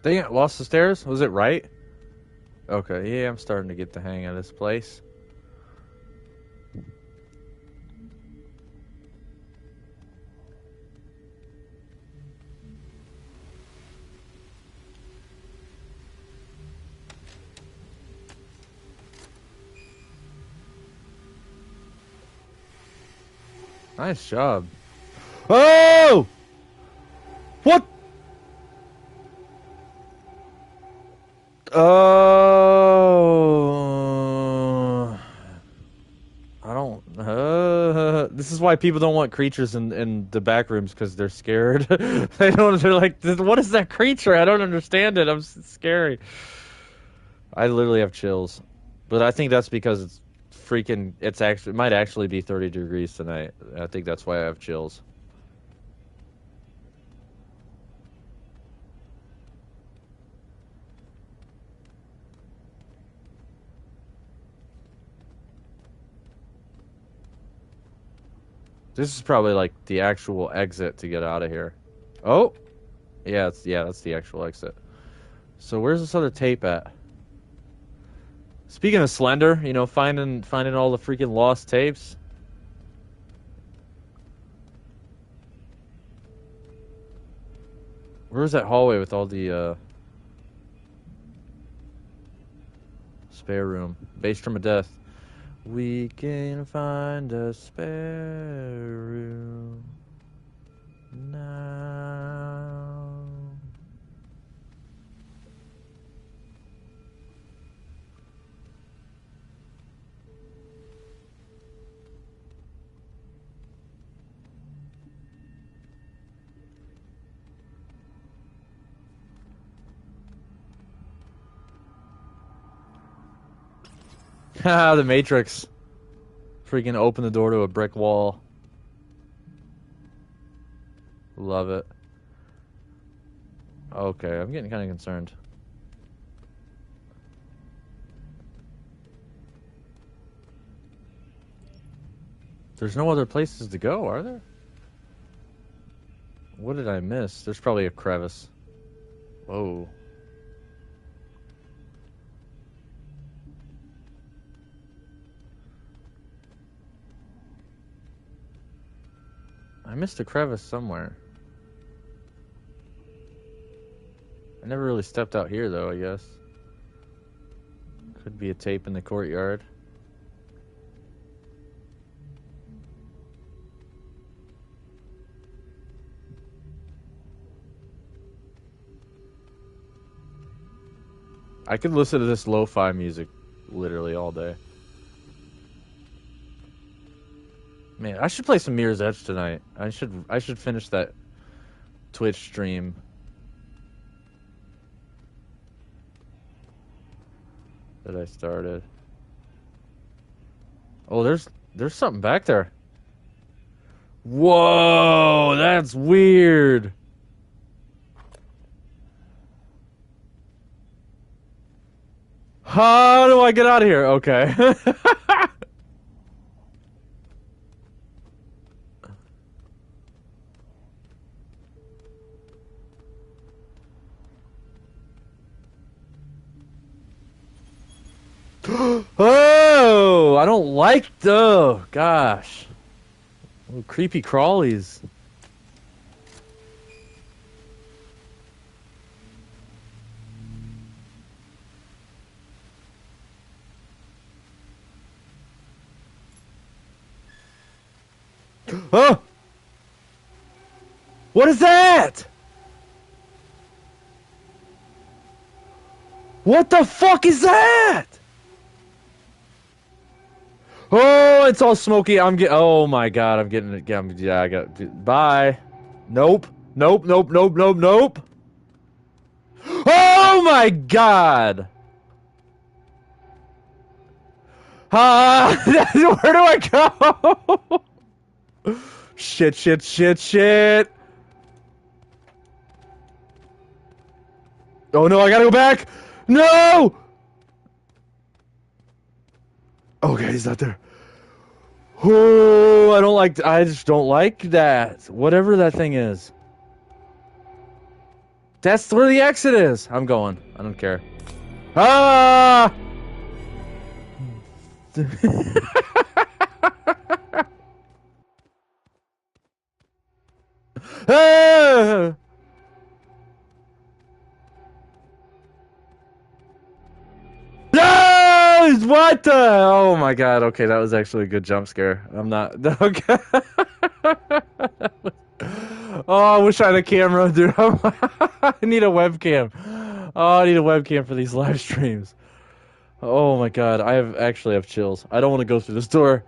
A: Dang it, lost the stairs? Was it right? Okay, yeah, I'm starting to get the hang of this place. Nice job. Oh! What? Oh, I don't. This is why people don't want creatures in the back rooms because they're scared. They don't. They're like, what is that creature? I don't understand it. It's scary. I literally have chills, but I think that's because it's freaking. It might actually be 30 degrees tonight. I think that's why I have chills. This is probably like the actual exit to get out of here. Oh, yeah, that's the actual exit. So where's this other tape at? Speaking of Slender, you know, finding all the freaking lost tapes. Where's that hallway with all the spare room? Bass drum of death. We can find a spare room now. Ha, the Matrix. Freaking open the door to a brick wall. Love it. Okay, I'm getting kind of concerned. There's no other places to go, are there? What did I miss? There's probably a crevice. Whoa. I missed a crevice somewhere. I never really stepped out here, though, I guess. Could be a tape in the courtyard. I could listen to this lo-fi music literally all day. Man, I should play some Mirror's Edge tonight. I should finish that Twitch stream. That I started. Oh, there's something back there. Whoa, that's weird. How do I get out of here? Okay. Oh, I don't like the gosh. Little creepy crawlies. Oh! What is that? What the fuck is that? Oh, it's all smoky. Oh my god, I'm getting it. Yeah, I got. Bye. Nope. Nope. Nope. Nope. Nope. Nope. Oh my god. Ah, where do I go? Shit. Shit. Shit. Shit. Oh no, I gotta go back. No. Okay, he's not there. Oh, I just don't like that. Whatever that thing is. That's where the exit is. I'm going. I don't care. Ah! Ah! No! What the? Oh my god. Okay, that was actually a good jump scare. I'm not. Okay. Oh, I wish I had a camera, dude. I need a webcam. Oh, I need a webcam for these live streams. Oh my god, actually have chills. I don't want to go through this door.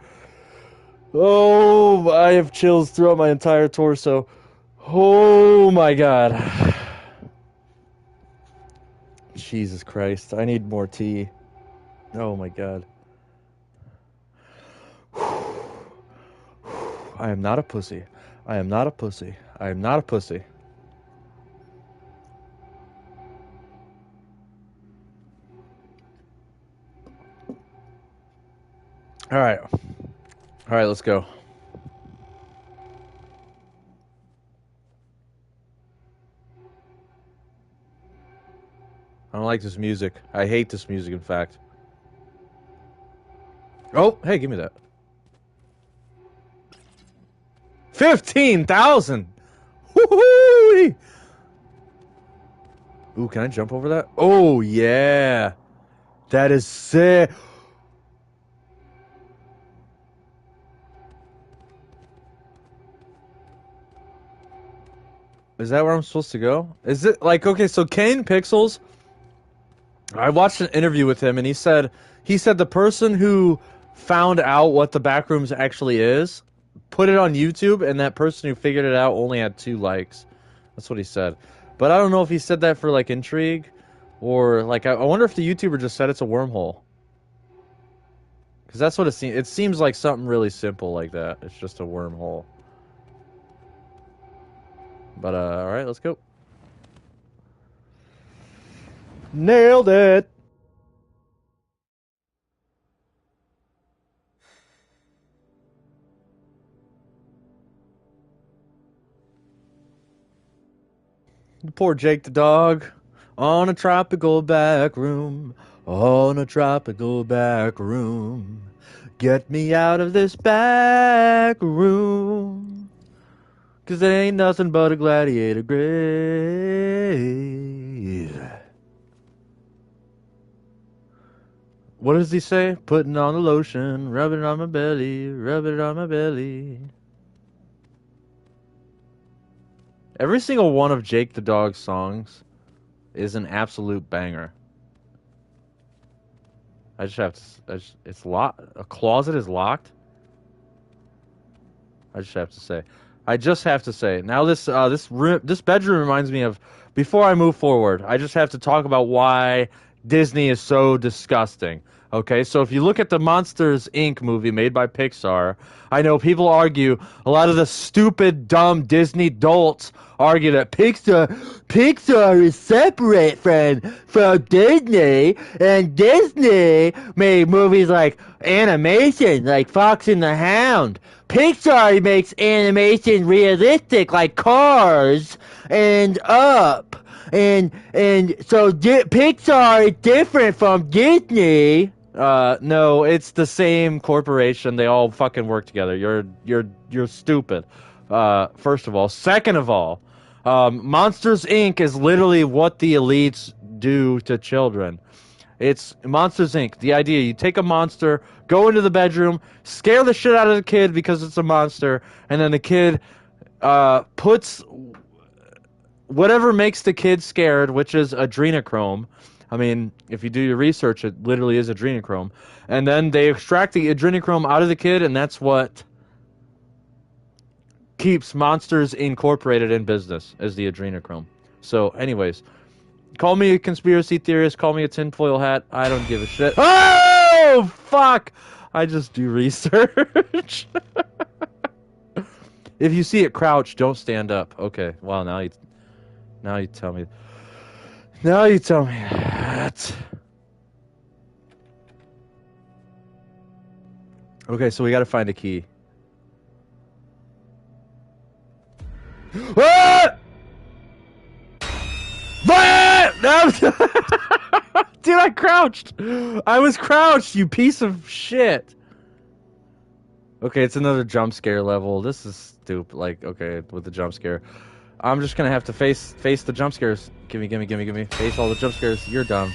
A: Oh, I have chills throughout my entire torso. Oh my god. Jesus Christ, I need more tea. Oh my god. I am not a pussy. I am not a pussy. I am not a pussy. All right. All right, let's go. I don't like this music. I hate this music, in fact. Oh, hey, give me that. 15,000! Woo-hoo! Ooh, can I jump over that? Oh, yeah. That is sick. Is that where I'm supposed to go? Is it like, okay, so Kane Pixels, I watched an interview with him and he said the person who found out what the Backrooms actually is put it on YouTube, and that person who figured it out only had 2 likes. That's what he said. But I don't know if he said that for like intrigue or like I wonder if the YouTuber just said it's a wormhole. Cuz that's what it seems. It seems like something really simple like that. It's just a wormhole. But all right, let's go. Nailed it. Poor Jake the dog on a tropical back room. On a tropical back room. Get me out of this back room. 'Cause it ain't nothing but a gladiator grave. What does he say? Putting on the lotion, rubbing it on my belly, rubbing it on my belly. Every single one of Jake the Dog's songs is an absolute banger. I just have to. It's locked. A closet is locked. I just have to say. I just have to say. Now this bedroom reminds me of. Before I move forward, I just have to talk about why Disney is so disgusting. Okay, so if you look at the Monsters Inc. movie made by Pixar, I know people argue, a lot of the stupid, dumb Disney dolts argue that Pixar is separate from Disney, and Disney made movies like animation, like Fox and the Hound. Pixar makes animation realistic, like Cars and Up. And so Pixar is different from Disney. No, it's the same corporation. They all fucking work together. You're stupid. First of all. Second of all, Monsters Inc. is literally what the elites do to children. It's Monsters Inc. The idea, you take a monster, go into the bedroom, scare the shit out of the kid because it's a monster, and then the kid puts whatever makes the kid scared, which is adrenochrome. I mean, if you do your research, it literally is adrenochrome. And then they extract the adrenochrome out of the kid, and that's what keeps Monsters Incorporated in business, is the adrenochrome. So, anyways, call me a conspiracy theorist, call me a tinfoil hat. I don't give a shit. Oh, fuck! I just do research. If you see it crouch, don't stand up. Okay, well, now you tell me. Now you tell me that. Okay, so we gotta find a key. What? What? Dude, I crouched. I was crouched, you piece of shit. Okay, it's another jump scare level. This is stupid. Like, okay, with the jump scare. I'm just gonna have to face the jump scares. Gimme. Face all the jump scares. You're dumb.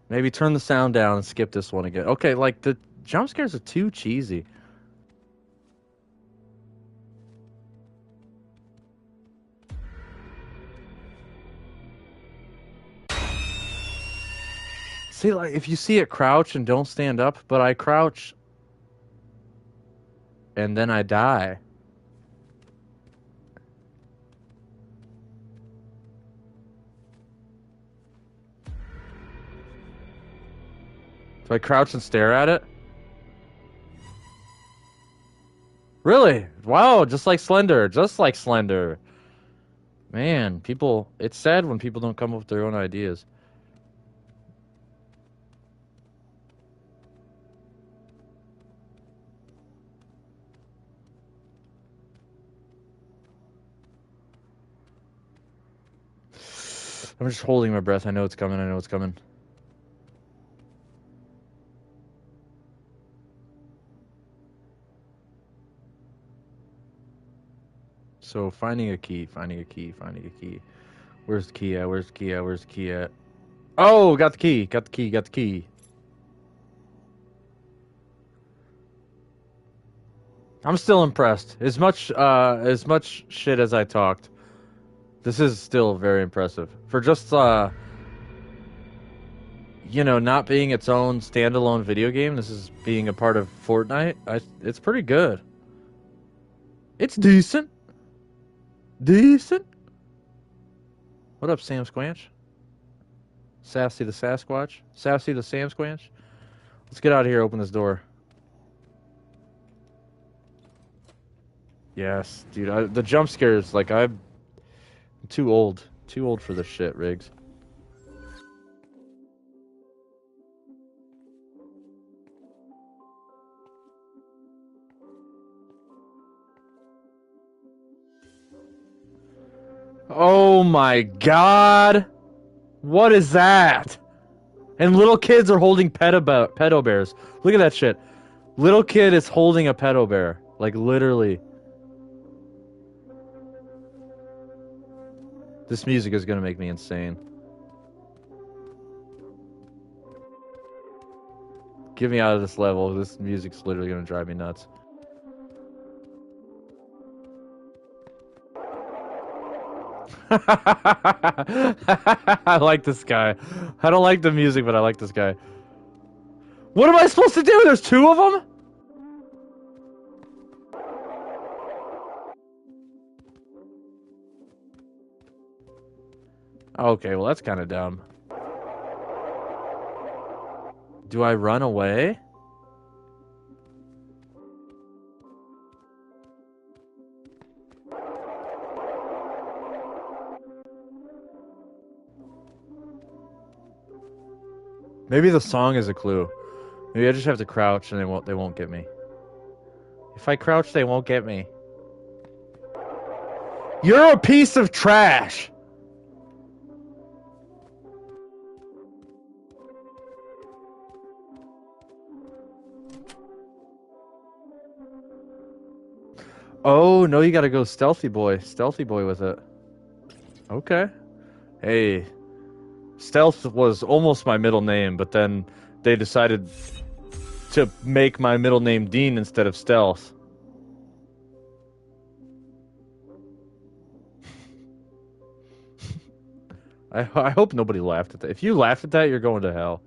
A: Maybe turn the sound down and skip this one again. Okay, like, the jump scares are too cheesy. See, like, if you see it crouch and don't stand up, but I crouch and then I die. Do I crouch and stare at it? Really? Wow, just like Slender. Just like Slender. Man, people... It's sad when people don't come up with their own ideas. I'm just holding my breath. I know it's coming. I know it's coming. So finding a key, finding a key, finding a key. Where's the key at? Where's the key at? Where's the key at? Oh, got the key. Got the key. Got the key. I'm still impressed. As much shit as I talked, this is still very impressive. For just you know, not being its own standalone video game, this is being a part of Fortnite. It's pretty good. It's decent. Decent. What up, Sam Squanch? Sassy the Sasquatch? Sassy the Sam Squanch? Let's get out of here, open this door. Yes, dude. The jump scares, like, I'm too old. Too old for this shit, Riggs. Oh my god! What is that? And little kids are holding pedo bears. Look at that shit. Little kid is holding a pedo bear. Like, literally. This music is gonna make me insane. Get me out of this level. This music's literally gonna drive me nuts. I like this guy. I don't like the music, but I like this guy. What am I supposed to do? There's two of them? Okay, well that's kind of dumb. Do I run away? Maybe the song is a clue. Maybe I just have to crouch and they won't get me. If I crouch, they won't get me. You're a piece of trash. Oh, no, you gotta go stealthy boy. Stealthy boy with it. Okay. Hey. Stealth was almost my middle name, but then they decided to make my middle name Dean instead of Stealth. I hope nobody laughed at that. If you laughed at that, you're going to hell.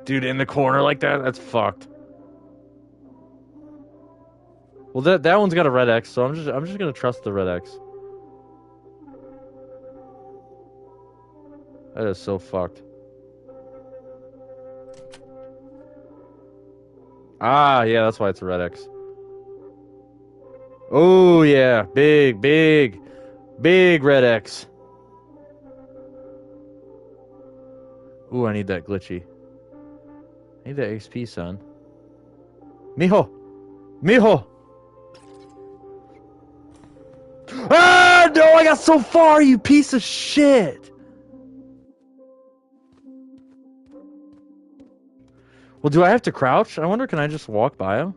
A: Dude, in the corner like that? That's fucked. Well, that one's got a red X, so I'm just gonna trust the red X. That is so fucked. Ah, yeah, that's why it's a red X. Oh, yeah. Big red X. Ooh, I need that glitchy. I need that XP, son. Mijo! Mijo! Ah, no, I got so far, you piece of shit! Well, do I have to crouch? I wonder, can I just walk by him?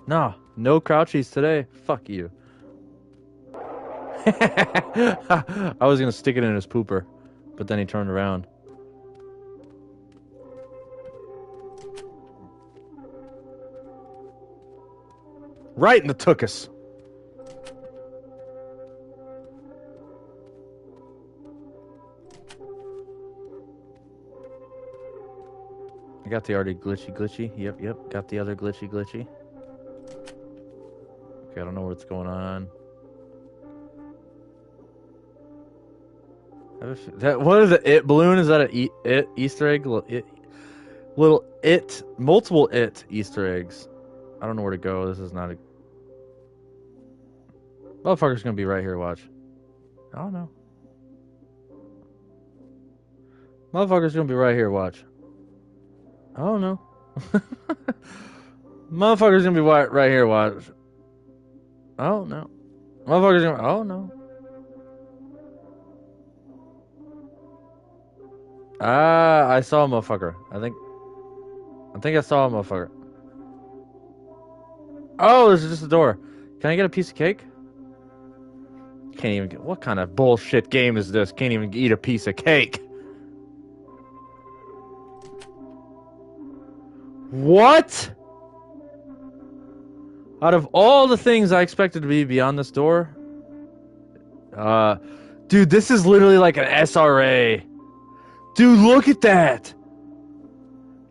A: Nah, no crouchies today. Fuck you. I was gonna stick it in his pooper, but then he turned around. Right in the tuchus. I got the already glitchy. Yep. Got the other glitchy. Okay, I don't know what's going on. What is it? It balloon? Is that a it Easter egg? Little it, multiple it Easter eggs. I don't know where to go. This is not a. Motherfucker's gonna be right here. Watch. I don't know. Motherfucker's gonna be right here, watch. Oh no. Motherfucker's gonna be right here, watch. Oh no. Motherfucker's gonna, oh no. Ah, I saw a motherfucker. I think I saw a motherfucker. Oh, there's just a door. Can I get a piece of cake? Can't even get, what kind of bullshit game is this? Can't even eat a piece of cake. What? Out of all the things I expected to be beyond this door, uh, dude, this is literally like an SRA. Dude, look at that.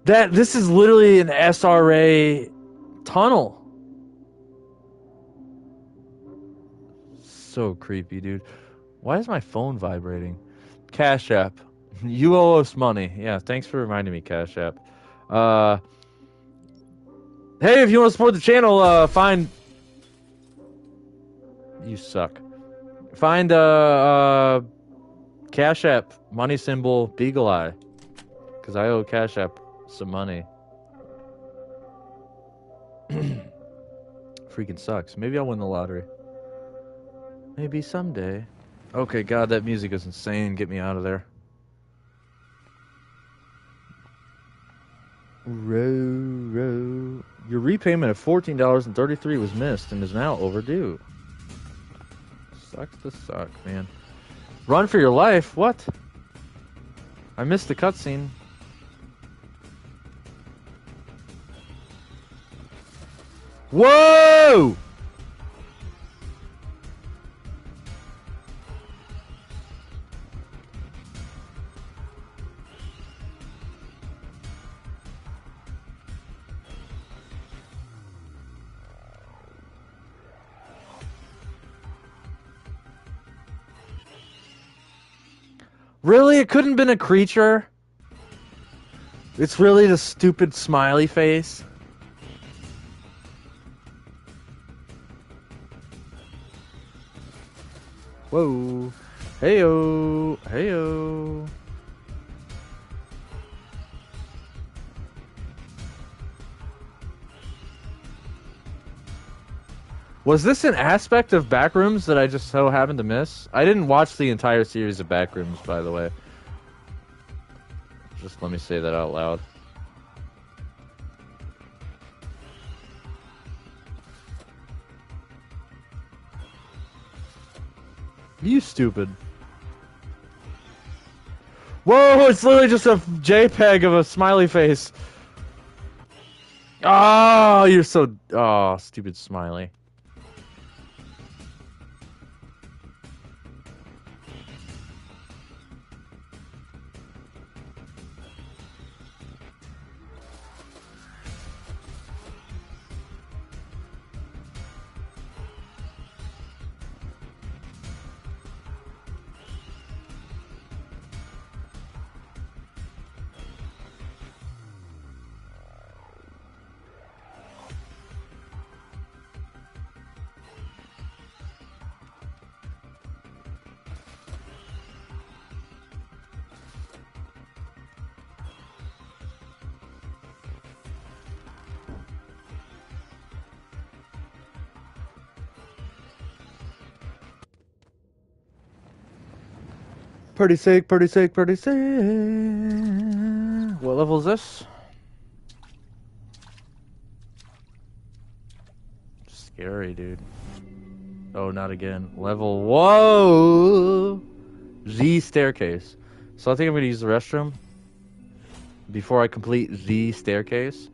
A: This is literally an SRA tunnel. So creepy, dude. Why is my phone vibrating? Cash App. You owe us money. Yeah, thanks for reminding me, Cash App. Uh, hey, if you want to support the channel, find. You suck. Find Cash App money symbol Beagle Eye, because I owe Cash App some money. Freaking sucks. Maybe I'll win the lottery. Maybe someday. Okay, God, that music is insane. Get me out of there. Row. Your repayment of $14.33 was missed and is now overdue. Sucks to suck, man. Run for your life? What? I missed the cutscene. Whoa! Really? It couldn't have been a creature? It's really the stupid smiley face? Whoa. Heyo. Heyo. Was this an aspect of Backrooms that I just so happened to miss? I didn't watch the entire series of Backrooms, by the way. Just let me say that out loud. You stupid. Whoa, it's literally just a JPEG of a smiley face. Oh, you're so... Oh, stupid smiley. Pretty sick, pretty sick, pretty sick. What level is this? Scary, dude. Oh, not again. Level. Whoa! Z staircase. So I think I'm gonna use the restroom before I complete the staircase.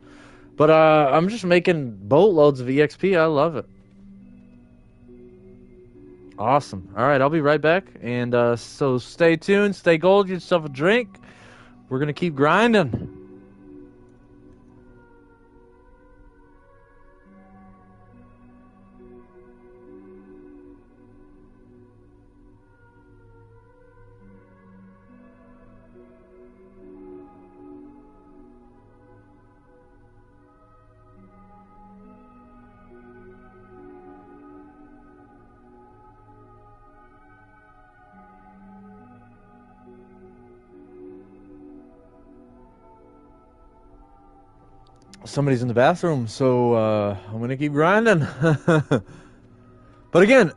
A: But I'm just making boatloads of EXP. I love it. Awesome. All right, I'll be right back. And so stay tuned, stay gold, get yourself a drink. We're gonna keep grinding. somebody's in the bathroom, so I'm gonna keep grinding. But again,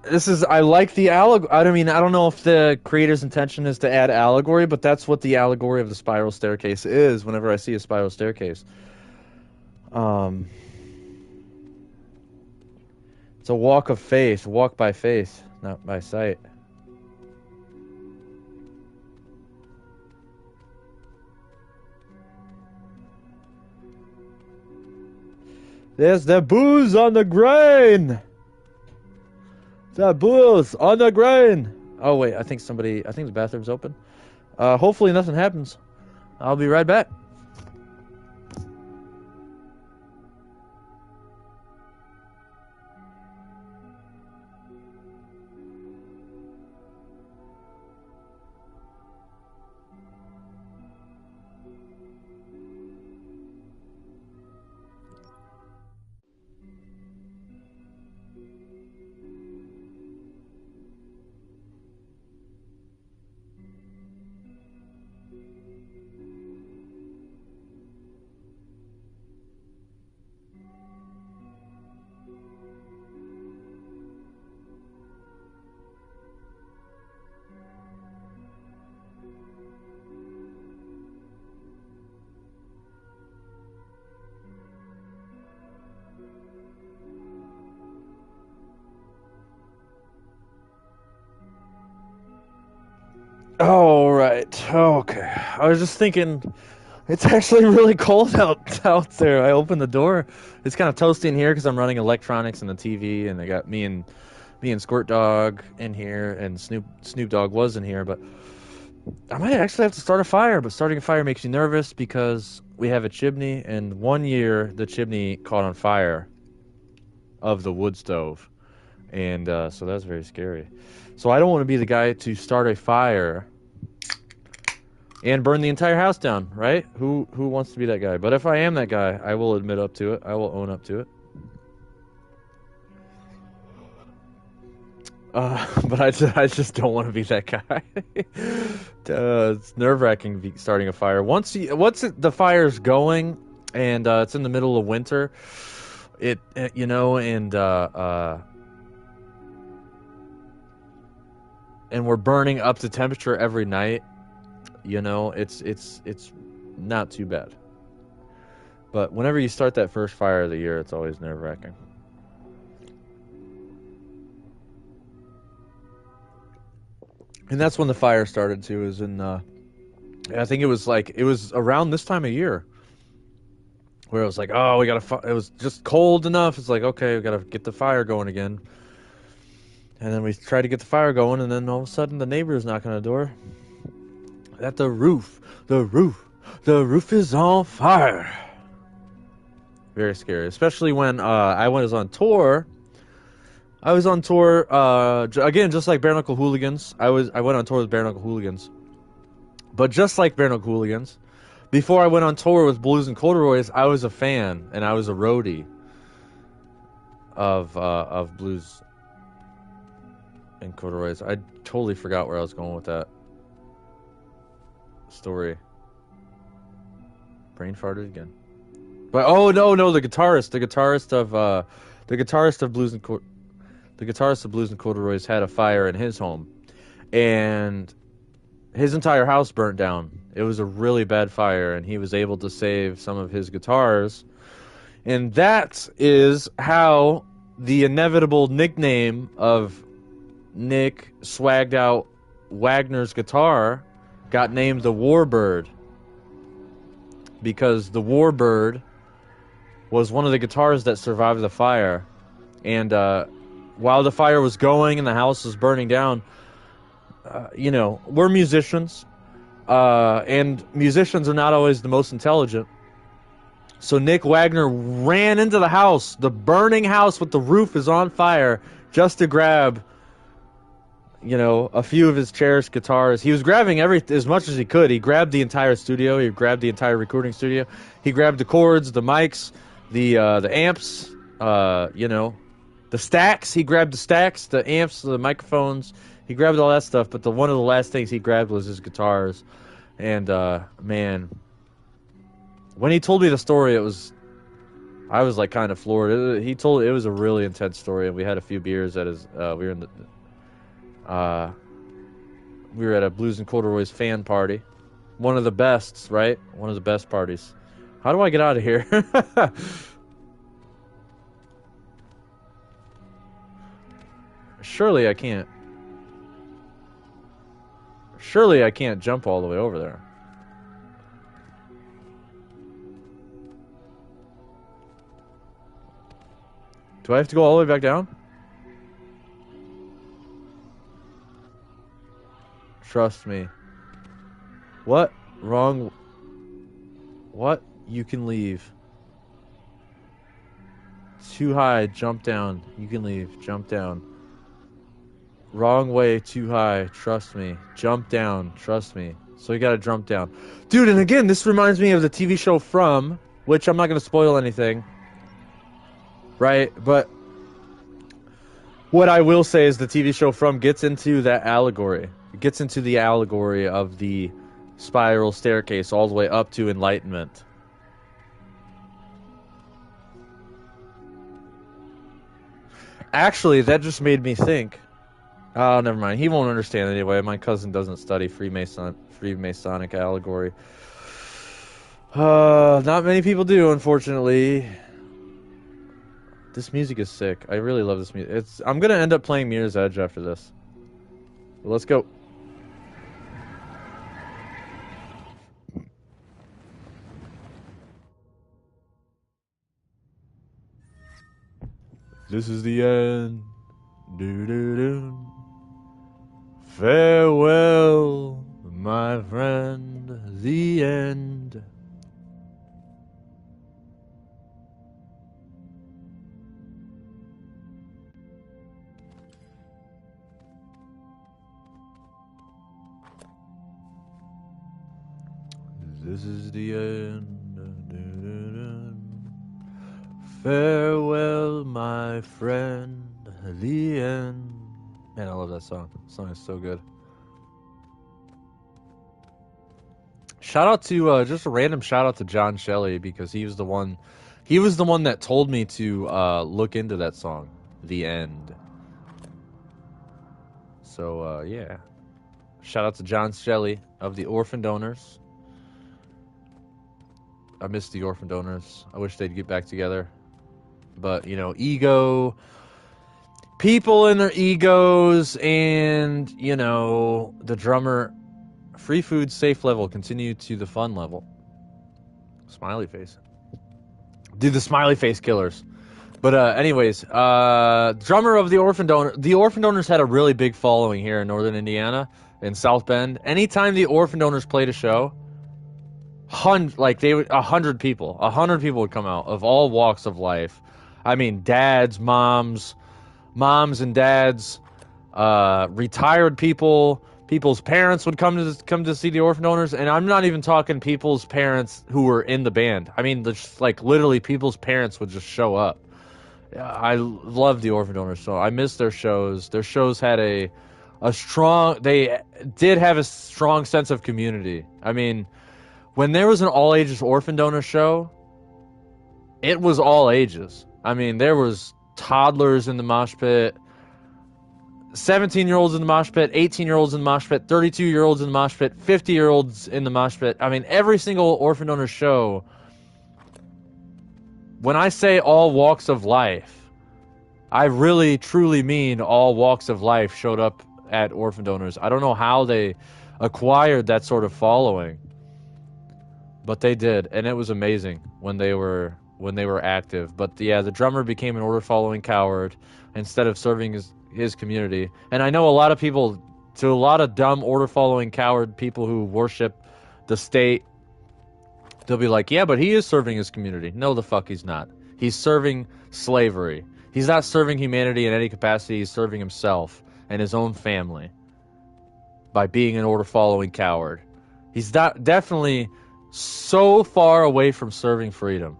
A: I like the allegory. I mean, I don't know if the creator's intention is to add allegory, but that's what the allegory of the spiral staircase is. Whenever I see a spiral staircase, it's a walk of faith, walk by faith, not by sight. There's the booze on the grain. The booze on the grain. Oh wait, I think the bathroom's open. Hopefully nothing happens. I'll be right back. All right. Okay. I was just thinking, it's actually really cold out there. I opened the door. It's kind of toasty in here because I'm running electronics and the TV, and they got me and Squirt Dog in here, and Snoop Dogg was in here. But I might actually have to start a fire. But starting a fire makes you nervous because we have a chimney, and one year the chimney caught on fire of the wood stove, and so that's very scary. So I don't want to be the guy to start a fire and burn the entire house down, right? Who wants to be that guy? But if I am that guy, I will admit up to it. I will own up to it. But I just don't want to be that guy. It's nerve-wracking starting a fire. Once the fire's going and it's in the middle of winter, and we're burning up to temperature every night, it's not too bad. But whenever you start that first fire of the year, it's always nerve-wracking. And that's when the fire started too, is in I think it was around this time of year where it was like, oh, it was just cold enough. It's like, okay, we gotta get the fire going again. And then we tried to get the fire going, and then all of a sudden the neighbor's knocking on the door. At the roof is on fire. Very scary, especially when I was on tour. I was on tour again, just like Bare Knuckle Hooligans. I went on tour with Bare Knuckle Hooligans, but just like Bare Knuckle Hooligans, before I went on tour with Blues and Corduroys, I was a fan and I was a roadie of Blues and Corduroys. I totally forgot where I was going with that story. Brain farted again. But the guitarist of Blues and Corduroys had a fire in his home, and his entire house burnt down. It was a really bad fire, and he was able to save some of his guitars, and that is how the inevitable nickname of Nick Swagged Out Wagner's guitar got named the Warbird, because the Warbird was one of the guitars that survived the fire. And while the fire was going and the house was burning down, we're musicians, and musicians are not always the most intelligent. So Nick Wagner ran into the house, the burning house with the roof is on fire, just to grab a few of his cherished guitars. He was grabbing as much as he could. He grabbed the entire studio. He grabbed the entire recording studio. He grabbed the cords, the mics, the amps, the stacks. He grabbed the stacks, the amps, the microphones. He grabbed all that stuff, but one of the last things he grabbed was his guitars. And, man, when he told me the story, it was I was like kind of floored. He told it was a really intense story, and we had a few beers at his. We were in the. We were at a Blues and Corduroys fan party, one of the bests, right? One of the best parties. How do I get out of here? Surely I can't. Surely I can't jump all the way over there. Do I have to go all the way back down? Trust me. What? Wrong. What? You can leave. Too high, jump down. You can leave, jump down. Wrong way, too high, trust me. Jump down, trust me. So you gotta jump down. Dude, and again, this reminds me of the TV show From, which I'm not gonna spoil anything. Right? But what I will say is the TV show From gets into that allegory. It gets into the allegory of the spiral staircase all the way up to enlightenment. Actually, that just made me think. Oh, never mind. He won't understand anyway. My cousin doesn't study Freemasonic allegory. Not many people do, unfortunately. This music is sick. I really love this music. I'm gonna end up playing Mirror's Edge after this. Let's go. This is the end. Do-do-do. Farewell, my friend. The end. This is the end. Farewell, my friend. The end. Man, I love that song. The song is so good. Shout out to just a random shout out to John Shelley because he was the one that told me to look into that song, The End. So yeah. Shout out to John Shelley of the Orphan Donors. I miss the Orphan Donors. I wish they'd get back together. But, you know, ego, people and their egos, and, you know, the drummer, free food, safe level, continue to the fun level. Smiley face. Dude, the smiley face killers. But anyways, drummer of the Orphan Donors had a really big following here in northern Indiana, in South Bend. Anytime the Orphan Donors played a show, 100 people would come out of all walks of life. I mean, dads, moms and dads, retired people, people's parents would come to see the Orphan Donors, and I'm not even talking people's parents who were in the band. I mean, just like literally people's parents would just show up. I love the Orphan Donors, so I miss their shows. Their shows had they did have a strong sense of community. I mean, when there was an all-ages Orphan Donor show, it was all ages. I mean, there was toddlers in the mosh pit, 17-year-olds in the mosh pit, 18-year-olds in the mosh pit, 32-year-olds in the mosh pit, 50-year-olds in the mosh pit. I mean, every single Orphan Donor show, when I say all walks of life, I really, truly mean all walks of life showed up at Orphan Donors. I don't know how they acquired that sort of following, but they did, and it was amazing when they were active. But yeah, the drummer became an order-following coward instead of serving his community. And I know a lot of people, to a lot of dumb order-following coward people who worship the state, they'll be like, yeah, but he is serving his community. No, the fuck he's not. He's serving slavery. He's not serving humanity in any capacity. He's serving himself and his own family by being an order-following coward. He's definitely so far away from serving freedom.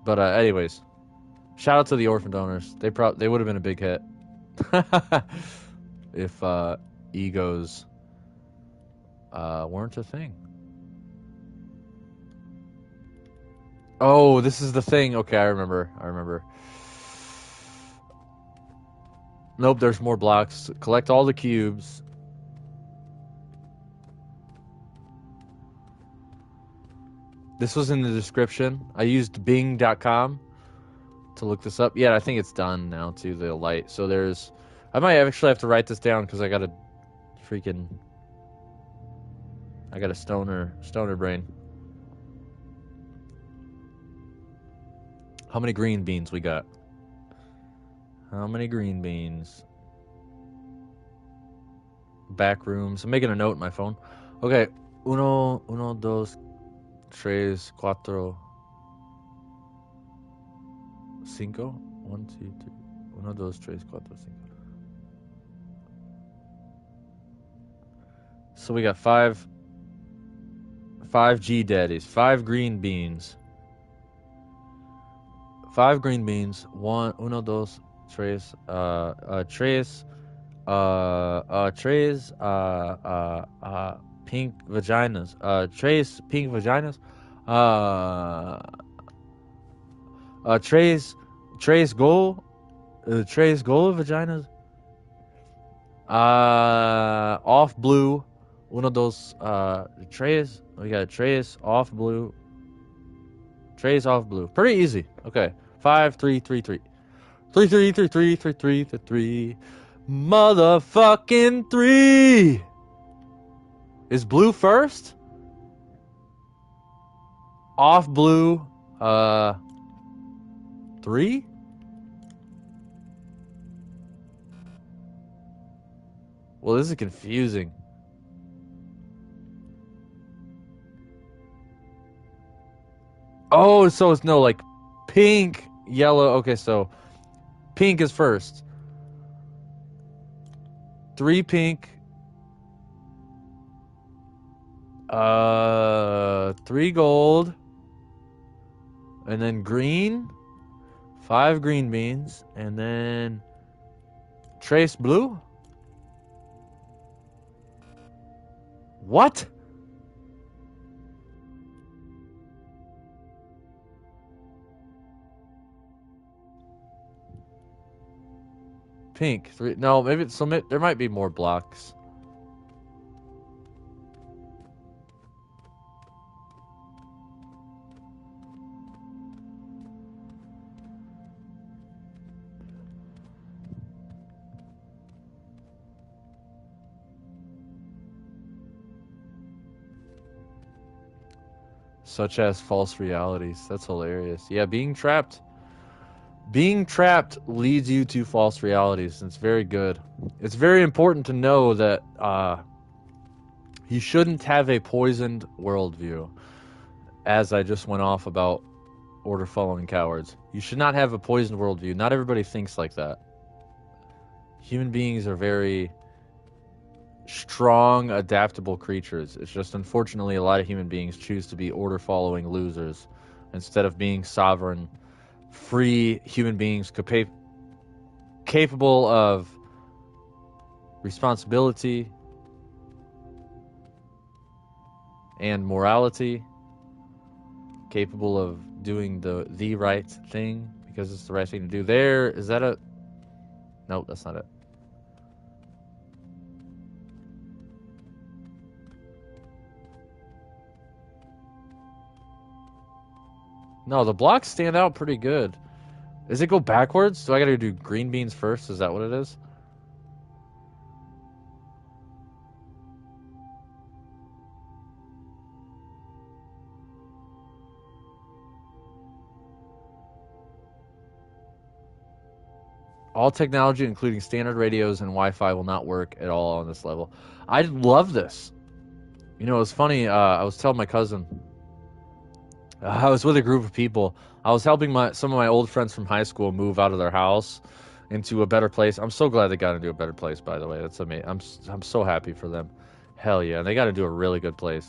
A: But anyways, shout out to the Orphan Donors. They would have been a big hit if egos weren't a thing. Oh, this is the thing. Okay, I remember. I remember. Nope, there's more blocks. Collect all the cubes. This was in the description. I used Bing.com to look this up. Yeah, I think it's done now to the light. So there's. I might actually have to write this down because I got a freaking. I got a stoner brain. How many green beans we got? How many green beans? Backrooms. I'm making a note in my phone. Okay. Uno, dos, tres, cuatro, cinco. 1, 2, 3. Uno, dos, tres, cuatro, cinco. So we got five G daddies. 5 green beans. 5 green beans. Uno, dos, tres, tres, trays, pink vaginas, trays, pink vaginas, uh, trays gold, trays gold vaginas, off blue, uno dos, trays, we got trays off blue, trays off blue, pretty easy, okay, 5, 3, 3, 3. 3, 3, 3, 3, 3, 3, 3, 3. Motherfucking 3. Is blue first? Off blue, 3? Well, this is confusing. Oh, so it's no, like, pink, yellow. Okay, so pink is first. 3 pink. 3 gold. And then green. 5 green beans. And then trace blue. What? Pink. 3. No, maybe it's there might be more blocks. Such as false realities. That's hilarious. Yeah, being trapped. Being trapped leads you to false realities. It's very good. It's very important to know that you shouldn't have a poisoned worldview. As I just went off about order following cowards. You should not have a poisoned worldview. Not everybody thinks like that. Human beings are very strong, adaptable creatures. It's just unfortunately a lot of human beings choose to be order following losers instead of being sovereign, free human beings capable of responsibility and morality, capable of doing the right thing because it's the right thing to do. There, is that a... No, that's not it. No, the blocks stand out pretty good. Does it go backwards? Do I gotta do green beans first? Is that what it is? All technology, including standard radios and Wi-Fi, will not work at all on this level. I love this. You know, it was funny. I was telling my cousin. I was with a group of people. I was helping some of my old friends from high school move out of their house into a better place. I'm so glad they got into a better place. By the way, that's amazing. I'm so happy for them. Hell yeah, they got into a really good place.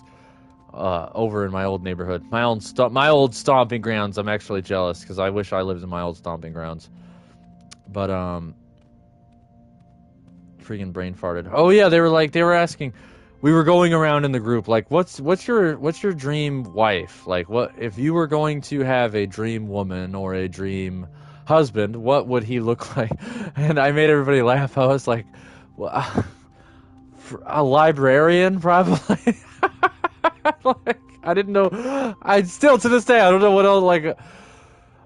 A: Over in my old neighborhood, my old stomping grounds. I'm actually jealous because I wish I lived in my old stomping grounds. But freaking brain farted. Oh yeah, they were asking, we were going around in the group like, what's your dream wife? Like, what if you were going to have a dream woman or a dream husband? What would he look like? And I made everybody laugh. I was like, well, a librarian probably. Like, I didn't know. I still to this day I don't know what else. Like,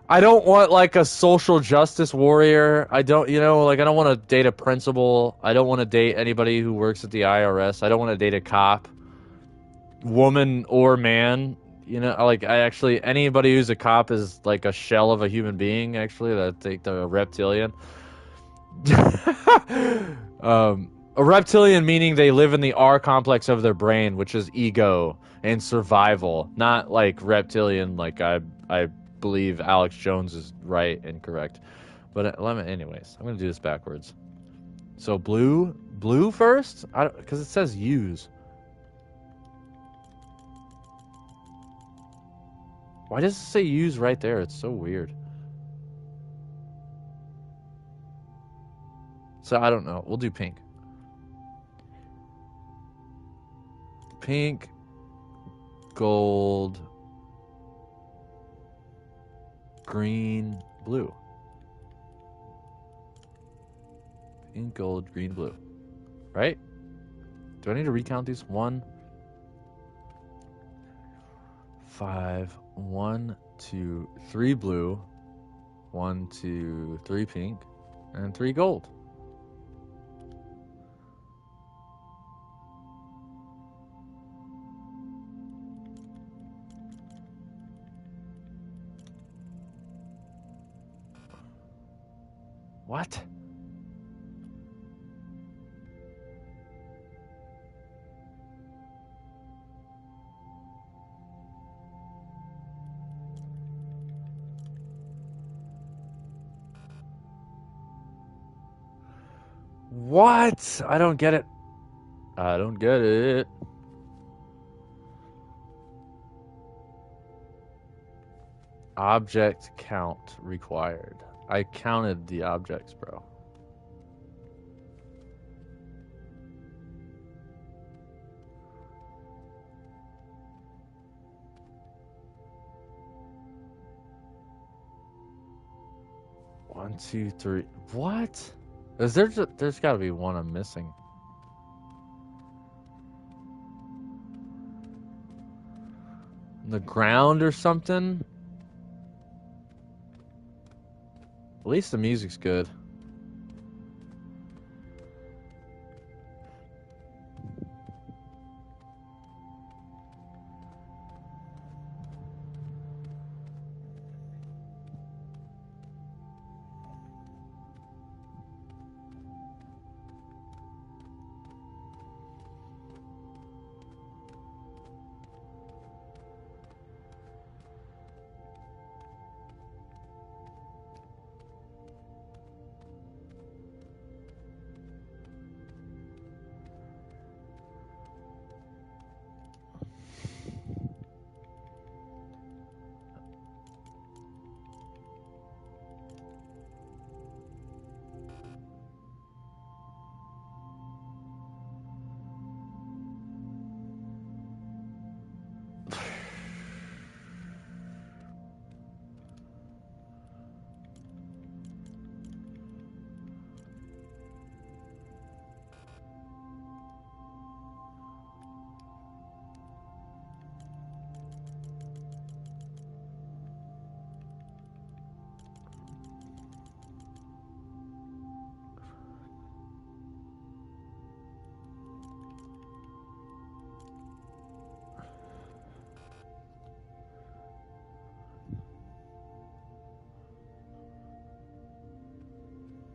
A: I don't want like a social justice warrior. I don't, like I don't want to date a principal. I don't want to date anybody who works at the IRS. I don't want to date a cop, woman or man. Like I actually anybody who's a cop is like a shell of a human being. Actually, that take the reptilian. A reptilian meaning they live in the R complex of their brain, which is ego and survival, not like reptilian. Like I believe Alex Jones is right and correct. But anyways, I'm gonna do this backwards. So blue first, because it says use. Why does it say use right there? It's so weird. So I don't know. We'll do pink. Pink, gold, green, blue. Pink, gold, green, blue. Right? Do I need to recount these? 1, 5, 1, 2, 3 blue, 1, 2, 3 pink, and 3 gold. What? What? I don't get it. I don't get it. Object count required. I counted the objects, bro. One, two, three. What? Is there? There's got to be one I'm missing. The ground or something? At least the music's good.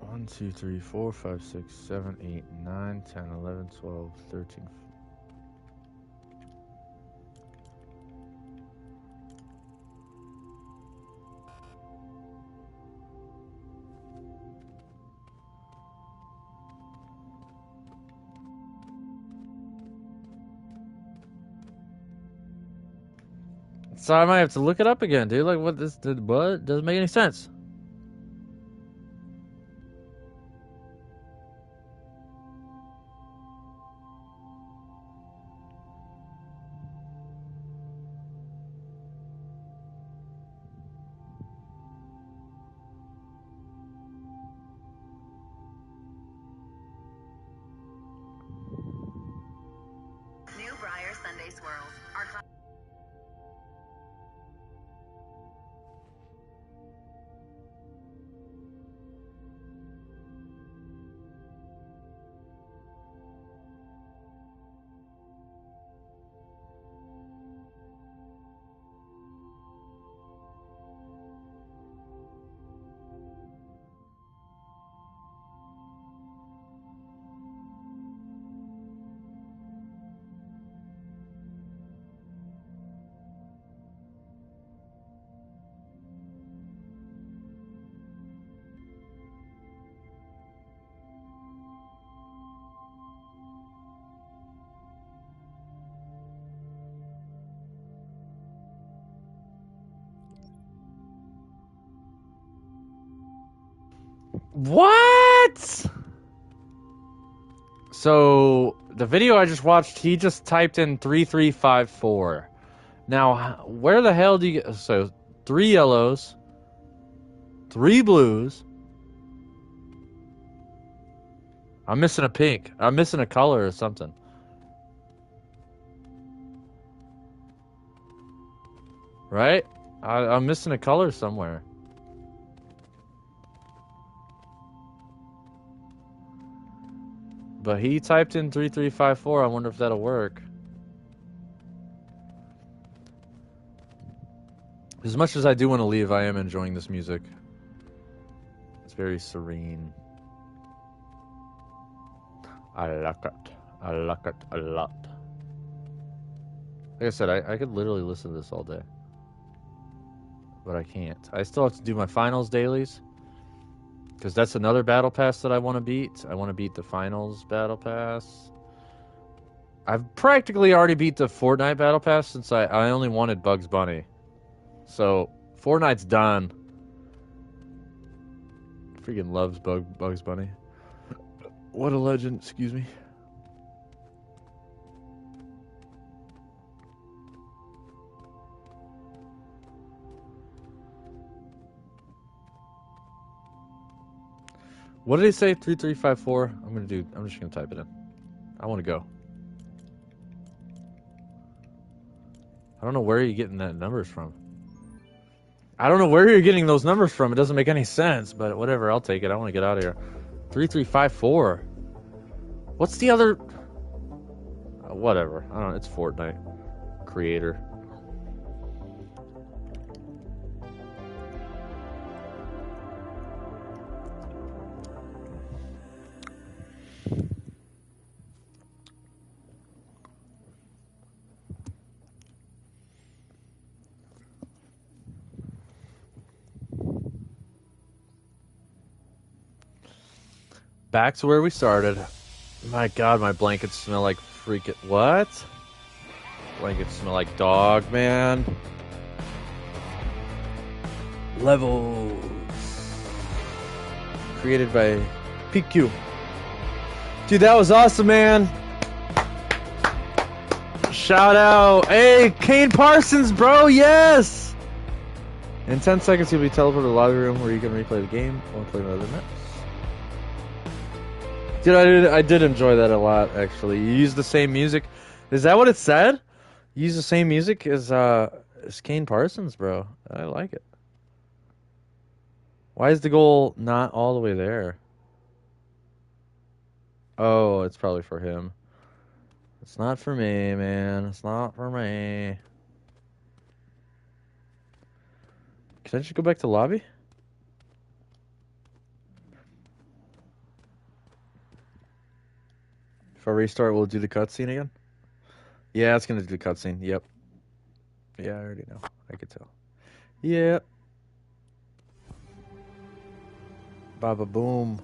A: One, 2, 3, 4, 5, 6, 7, 8, 9, 10, 11, 12, 13. So I might have to look it up again, dude. Like, what doesn't make any sense.
C: Sunday swirls. Our
A: What? So the video I just watched, he just typed in 3354. Now, where the hell do you get? So 3 yellows, 3 blues. I'm missing a pink. I'm missing a color or something. Right? I'm missing a color somewhere. But he typed in 3354. I wonder if that'll work. As much as I do want to leave, I am enjoying this music. It's very serene. I like it. I like it a lot. Like I said, I could literally listen to this all day. But I can't. I still have to do my finals dailies. Because that's another battle pass that I want to beat. I want to beat the finals battle pass. I've practically already beat the Fortnite battle pass since I only wanted Bugs Bunny. So, Fortnite's done. Freaking loves Bugs Bunny. What a legend, excuse me. What did he say? 3354? I'm just gonna type it in. I wanna go. I don't know where you're getting that numbers from. I don't know where you're getting those numbers from. It doesn't make any sense, but whatever, I'll take it. I want to get out of here. 3354. What's the other? Whatever. I don't know. It's Fortnite. Creator. Back to where we started. My God, my blankets smell like freaking what? Blankets smell like dog, man. Levels created by PQ. Dude, that was awesome, man. Shout out. Hey, Kane Parsons, bro. Yes. In 10 seconds, you'll be teleported to the lobby room where you can replay the game or play another match. Dude, I did enjoy that a lot, actually. You use the same music. Is that what it said? You use the same music as Kane Parsons, bro. I like it. Why is the goal not all the way there? Oh, it's probably for him. It's not for me, man. It's not for me. Can I just go back to lobby? If I restart, will it do the cutscene again? Yeah, it's gonna do the cutscene. Yep. Yeah, I already know. I could tell. Yep. Baba boom.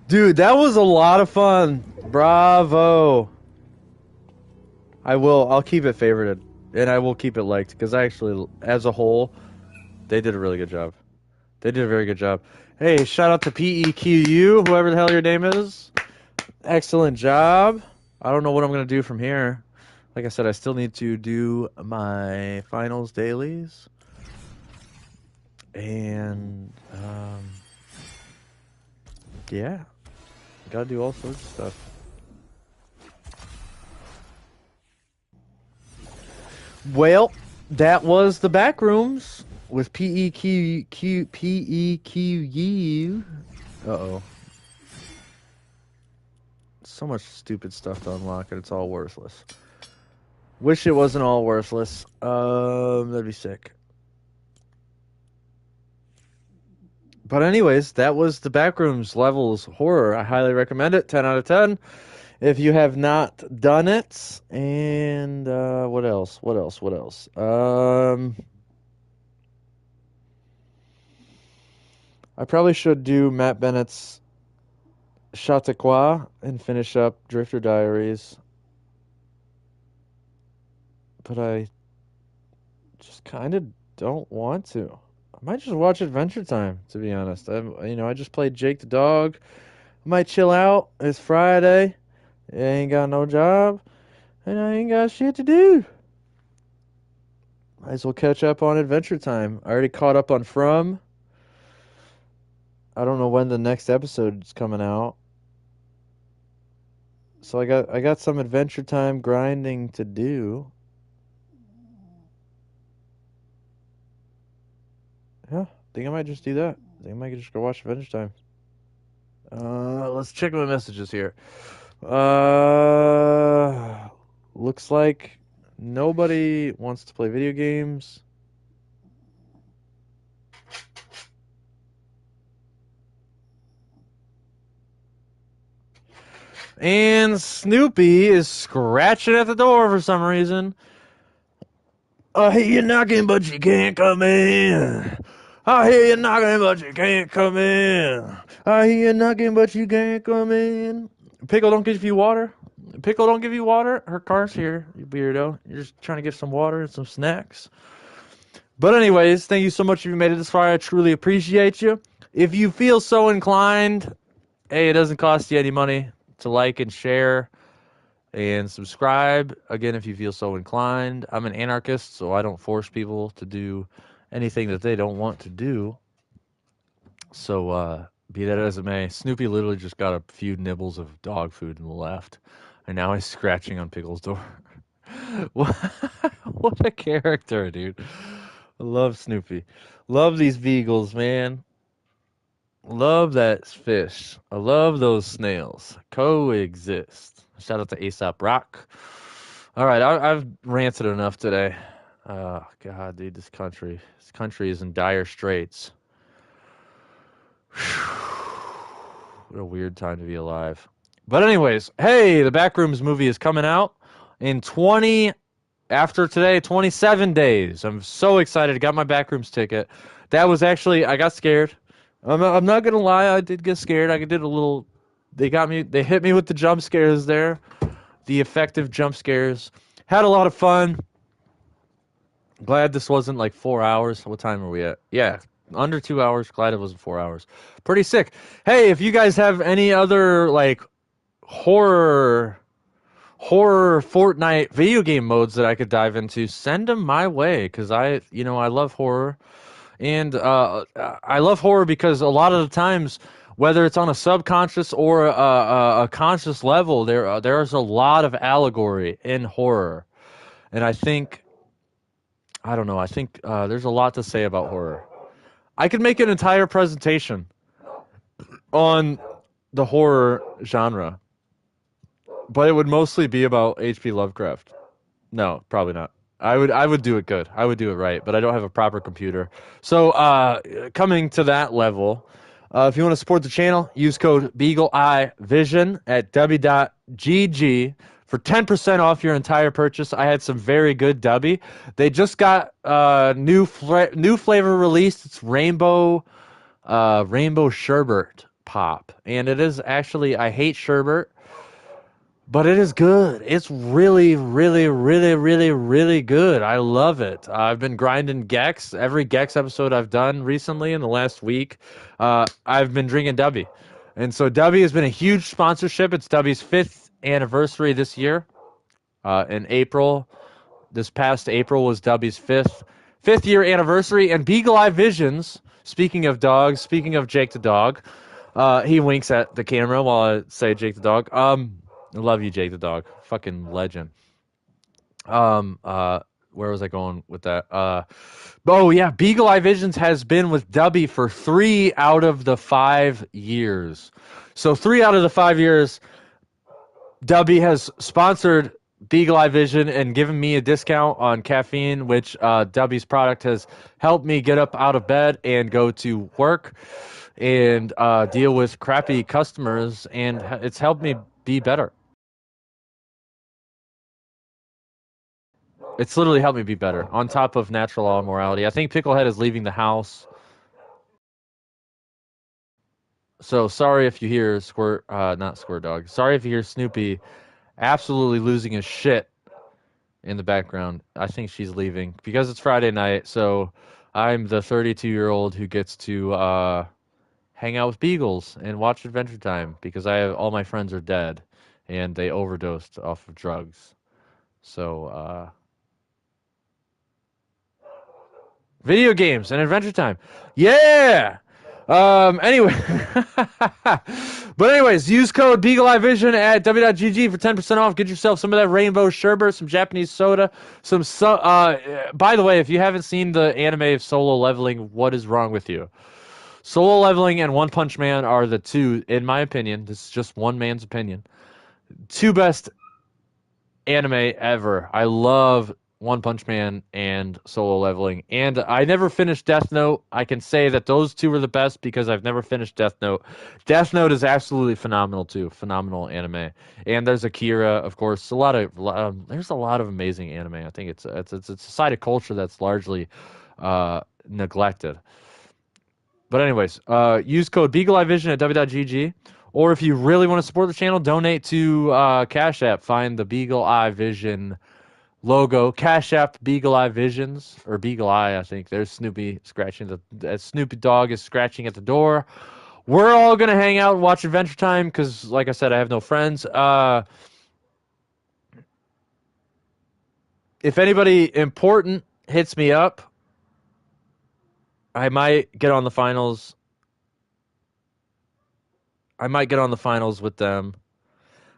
A: Dude, that was a lot of fun. Bravo. I'll keep it favorited. And I will keep it liked. Because I actually, as a whole, they did a really good job. They did a very good job. Hey, shout out to PEQU, whoever the hell your name is. Excellent job. I don't know what I'm going to do from here. Like I said, I still need to do my finals dailies. And, yeah. Gotta do all sorts of stuff. Well, that was the Backrooms with PEQU. Uh-oh. So much stupid stuff to unlock, and it's all worthless. Wish it wasn't all worthless. That'd be sick. But anyways, that was the Backrooms levels horror. I highly recommend it. 10 out of 10. If you have not done it. And what else? What else? What else? I probably should do Matt Bennett's Chautauqua and finish up Drifter Diaries. But I just kind of don't want to. I might just watch Adventure Time, to be honest. I just played Jake the Dog. I might chill out. It's Friday. I ain't got no job, and I ain't got shit to do. Might as well catch up on Adventure Time. I already caught up on From. I don't know when the next episode's coming out. So I got some Adventure Time grinding to do. Yeah, I think I might just do that. I think I might just go watch Adventure Time. Let's check my messages here. Looks like nobody wants to play video games. And Snoopy is scratching at the door for some reason. I hear you knocking, but you can't come in. I hear you knocking, but you can't come in. I hear you knocking, but you can't come in. Pickle don't give you water. Pickle don't give you water. Her car's here, you weirdo. You're just trying to get some water and some snacks. But anyways, thank you so much if you made it this far. I truly appreciate you. If you feel so inclined, hey, it doesn't cost you any money to like and share and subscribe. Again, if you feel so inclined. I'm an anarchist, so I don't force people to do anything that they don't want to do. So, be that as it may, Snoopy literally just got a few nibbles of dog food and left. And now he's scratching on Pickle's door. What a character, dude. I love Snoopy. Love these beagles, man. Love that fish. I love those snails. Coexist. Shout out to Aesop Rock. All right, I've ranted enough today. Oh God, dude, this country is in dire straits. What a weird time to be alive. But anyways, hey, the Backrooms movie is coming out in 27 days. I'm so excited. I got my Backrooms ticket. That was actually, I got scared. I'm not gonna lie, I did get scared. I did a little. They hit me with the jump scares there, the effective jump scares. Had a lot of fun. Glad this wasn't like 4 hours. What time are we at? Yeah, under 2 hours. Glad it wasn't 4 hours. Pretty sick. Hey, if you guys have any other like horror Fortnite video game modes that I could dive into, send them my way because I love horror. And I love horror because a lot of the times, whether it's on a subconscious or a conscious level, there's a lot of allegory in horror. And I don't know, I think there's a lot to say about horror. I could make an entire presentation on the horror genre, but it would mostly be about H.P. Lovecraft. No, probably not. I would do it good. I would do it right, but I don't have a proper computer. So coming to that level, if you want to support the channel, use code BeagleEyeVision at w.gg for 10% off your entire purchase. I had some very good Dubby. They just got new flavor released. It's rainbow sherbet pop, and it is actually, I hate sherbet. But it is good. It's really, really, really, really, really good. I love it. I've been grinding Gex. Every Gex episode I've done recently in the last week, I've been drinking Dubby. And so Dubby has been a huge sponsorship. It's Dubby's 5th anniversary this year. In April, this past April was Dubby's fifth year anniversary. And Beagle Eye Visions, speaking of dogs, speaking of Jake the dog, he winks at the camera while I say Jake the dog. I love you, Jake the dog. Fucking legend. Was where was I going with that? Oh yeah, Beagle Eye Visions has been with Dubby for 3 out of the 5 years. So 3 out of the 5 years, Dubby has sponsored Beagle Eye Vision and given me a discount on caffeine, which Dubby's product has helped me get up out of bed and go to work and deal with crappy customers, and it's helped me be better. It's literally helped me be better. On top of natural law and morality, I think Picklehead is leaving the house. So sorry if you hear not Squirt Dog. Sorry if you hear Snoopy absolutely losing his shit in the background. I think she's leaving because it's Friday night. So I'm the 32-year-old who gets to hang out with beagles and watch Adventure Time because all my friends are dead and they overdosed off of drugs. So video games and Adventure Time. Yeah. Anyway, but anyways, use code BeagleEyeVision at w.gg for 10% off. Get yourself some of that rainbow sherbet, some Japanese soda, by the way, if you haven't seen the anime of Solo Leveling, what is wrong with you? Solo Leveling and One Punch Man are the two, in my opinion, this is just one man's opinion, two best anime ever. I love One Punch Man and Solo Leveling. And I never finished Death Note. I can say that those two were the best because I've never finished Death Note. Death Note is absolutely phenomenal too. Phenomenal anime. And there's Akira, of course. There's a lot of amazing anime. I think it's a side of culture that's largely neglected. But anyways, use code BeagleEyeVision at w.gg. Or if you really want to support the channel, donate to Cash App. Find the Beagle Eye Vision logo. Cash App Beagle Eye Visions, or Beagle Eye, I think. There's Snoopy scratching Snoopy dog is scratching at the door. We're all gonna hang out and watch Adventure Time because, like I said, I have no friends. If anybody important hits me up, I might get on the finals. I might get on the finals with them.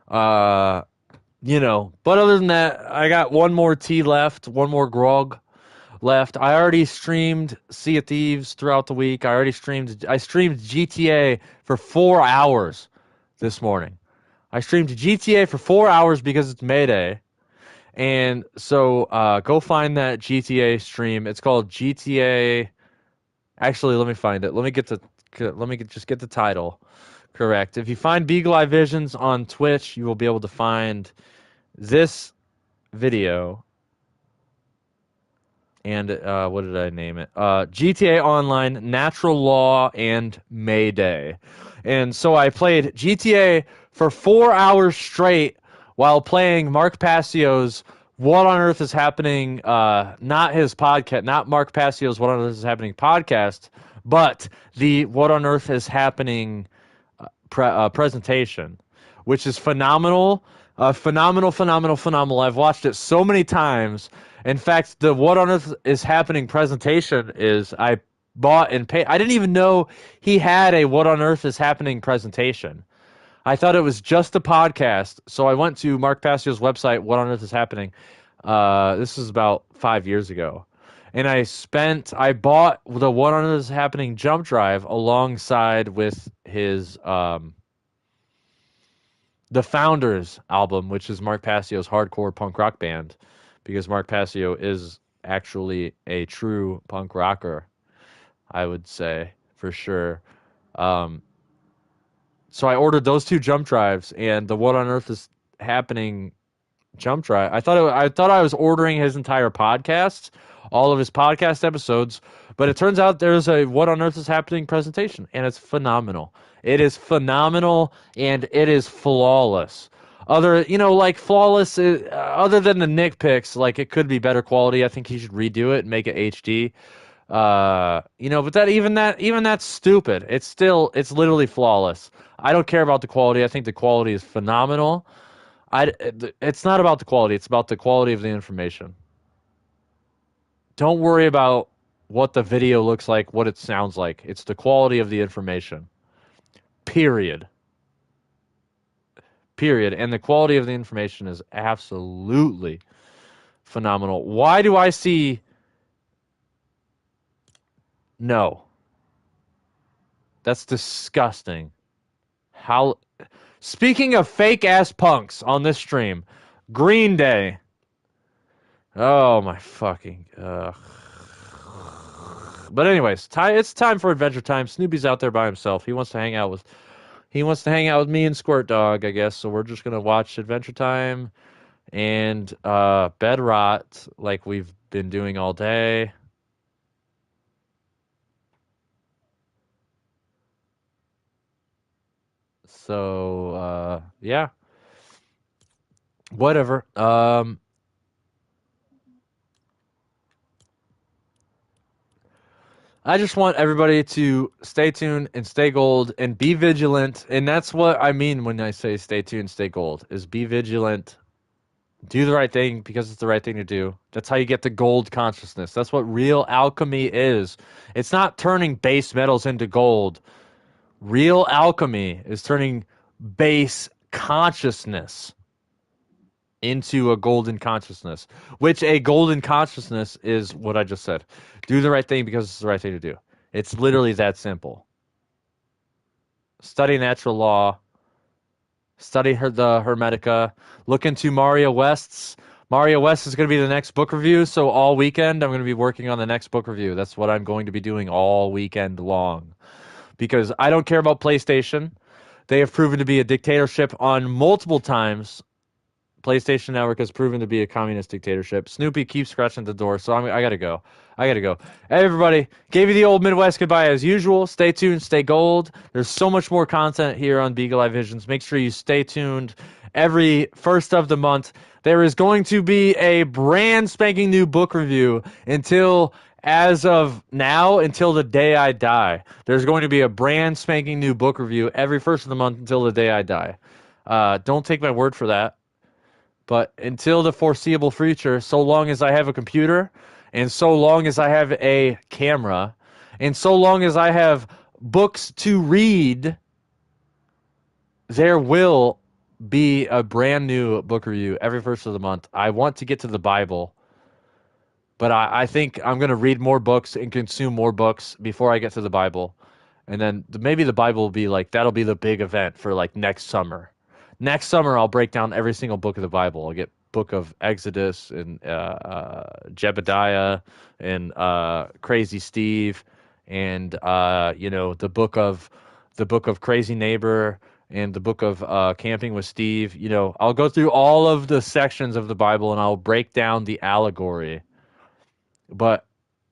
A: But other than that, I got one more tea left, one more grog left. I already streamed Sea of Thieves throughout the week. I streamed GTA for 4 hours this morning. I streamed GTA for 4 hours because it's Mayday. And so go find that GTA stream. It's called GTA. Actually, let me find it. Just get the title correct. If you find Beagle Eye Visions on Twitch, you will be able to find this video. And what did I name it? GTA Online, Natural Law, and Mayday. And so I played GTA for 4 hours straight while playing Mark Passio's What on Earth is Happening, not his podcast, not Mark Passio's What on Earth is Happening podcast, but the What on Earth is Happening presentation, which is phenomenal. Phenomenal. I've watched it so many times. In fact, the What on Earth is Happening presentation is I bought and paid. I didn't even know he had a What on Earth is Happening presentation. I thought it was just a podcast. So I went to Mark Passio's website, What on Earth is Happening. This was about 5 years ago. And I bought the What on Earth is Happening jump drive alongside with his The Founders album, which is Mark Passio's hardcore punk rock band, because Mark Passio is actually a true punk rocker, I would say, for sure. So I ordered those two jump drives, and the What on Earth is Happening jump drive. I thought I was ordering his entire podcast, all of his podcast episodes, but it turns out there's a What on Earth is Happening presentation, and it's phenomenal. It is phenomenal, and it is flawless. Flawless, other than the nitpicks, like it could be better quality. I think he should redo it and make it HD. But even that's stupid. It's literally flawless. I don't care about the quality. I think the quality is phenomenal. It's not about the quality. It's about the quality of the information. Don't worry about what the video looks like, what it sounds like. It's the quality of the information. Period. And the quality of the information is absolutely phenomenal. Why do I see... No. That's disgusting. How... Speaking of fake-ass punks on this stream, Green Day. Oh, my fucking... But anyways, it's time for Adventure Time. Snoopy's out there by himself. He wants to hang out with me and Squirt Dog, I guess. So we're just gonna watch Adventure Time and bed rot like we've been doing all day. So yeah. Whatever. I just want everybody to stay tuned and stay gold and be vigilant. And that's what I mean when I say stay tuned, stay gold, is be vigilant. Do the right thing because it's the right thing to do. That's how you get the gold consciousness. That's what real alchemy is. It's not turning base metals into gold. Real alchemy is turning base consciousness into a golden consciousness, which a golden consciousness is what I just said. Do the right thing because it's the right thing to do. It's literally that simple. Study natural law. Study the Hermetica. Look into Mario West's. Mario West is going to be the next book review, so all weekend I'm going to be working on the next book review. That's what I'm going to be doing all weekend long. Because I don't care about PlayStation. They have proven to be a dictatorship on multiple times. PlayStation Network has proven to be a communist dictatorship. Snoopy keeps scratching the door, so I gotta go. Hey, everybody, gave you the old Midwest goodbye as usual. Stay tuned, stay gold. There's so much more content here on Beagle Eye Visions. Make sure you stay tuned every first of the month. There is going to be a brand spanking new book review as of now, until the day I die. There's going to be a brand spanking new book review every first of the month until the day I die. Don't take my word for that. But until the foreseeable future, so long as I have a computer, and so long as I have a camera, and so long as I have books to read, there will be a brand new book review every first of the month. I want to get to the Bible, but I think I'm going to read more books and consume more books before I get to the Bible. And then maybe the Bible will be like, that'll be the big event for like next summer. Next summer, I'll break down every single book of the Bible. I'll get book of Exodus and Jebediah and Crazy Steve and the book of Crazy Neighbor and the book of Camping with Steve. I'll go through all of the sections of the Bible and I'll break down the allegory. But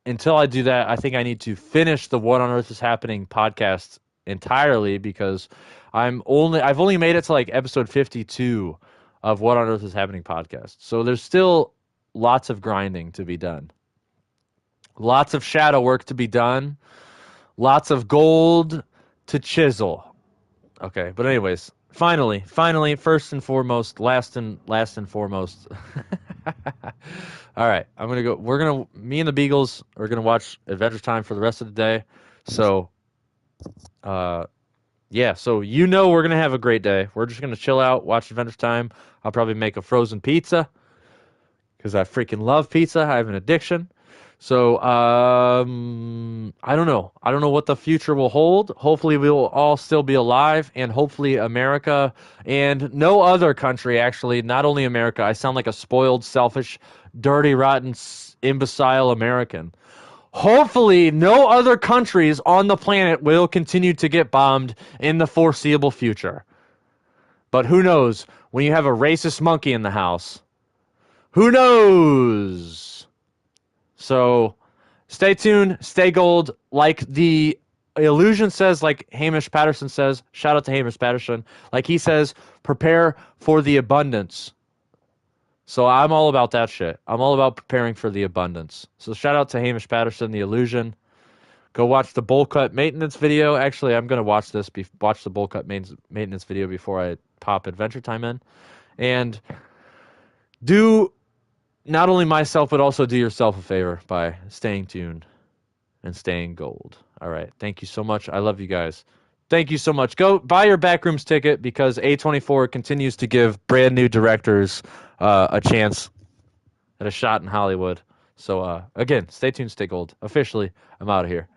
A: until I do that, I think I need to finish the What on Earth is Happening podcast entirely because I've only made it to like episode 52 of What on Earth is Happening podcast. So there's still lots of grinding to be done. Lots of shadow work to be done. Lots of gold to chisel. Okay, but anyways, finally, first and foremost, last and foremost. All right, me and the Beagles are gonna watch Adventure Time for the rest of the day. So, yeah, so we're going to have a great day. We're just going to chill out, watch Adventure Time. I'll probably make a frozen pizza because I freaking love pizza. I have an addiction. So, I don't know. I don't know what the future will hold. Hopefully we will all still be alive, and hopefully America and no other country, actually, not only America. I sound like a spoiled, selfish, dirty, rotten, imbecile American. Hopefully, no other countries on the planet will continue to get bombed in the foreseeable future. But who knows when you have a racist monkey in the house? Who knows? So, stay tuned, stay gold. Like the illusion says, like Hamish Patterson says, shout out to Hamish Patterson. Like he says, prepare for the abundance. So I'm all about that shit. I'm all about preparing for the abundance. So shout out to Hamish Patterson, The Illusion. Go watch the bowl cut maintenance video. Actually, I'm going to watch the bowl cut maintenance video before I pop Adventure Time in. And do not only myself, but also do yourself a favor by staying tuned and staying gold. All right. Thank you so much. I love you guys. Thank you so much. Go buy your Backrooms ticket because A24 continues to give brand new directors a chance at a shot in Hollywood. So again, stay tuned, stay gold. Officially, I'm out of here.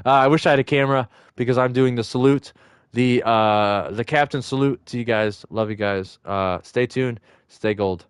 A: I wish I had a camera because I'm doing the salute, the captain salute to you guys. Love you guys. Stay tuned, stay gold.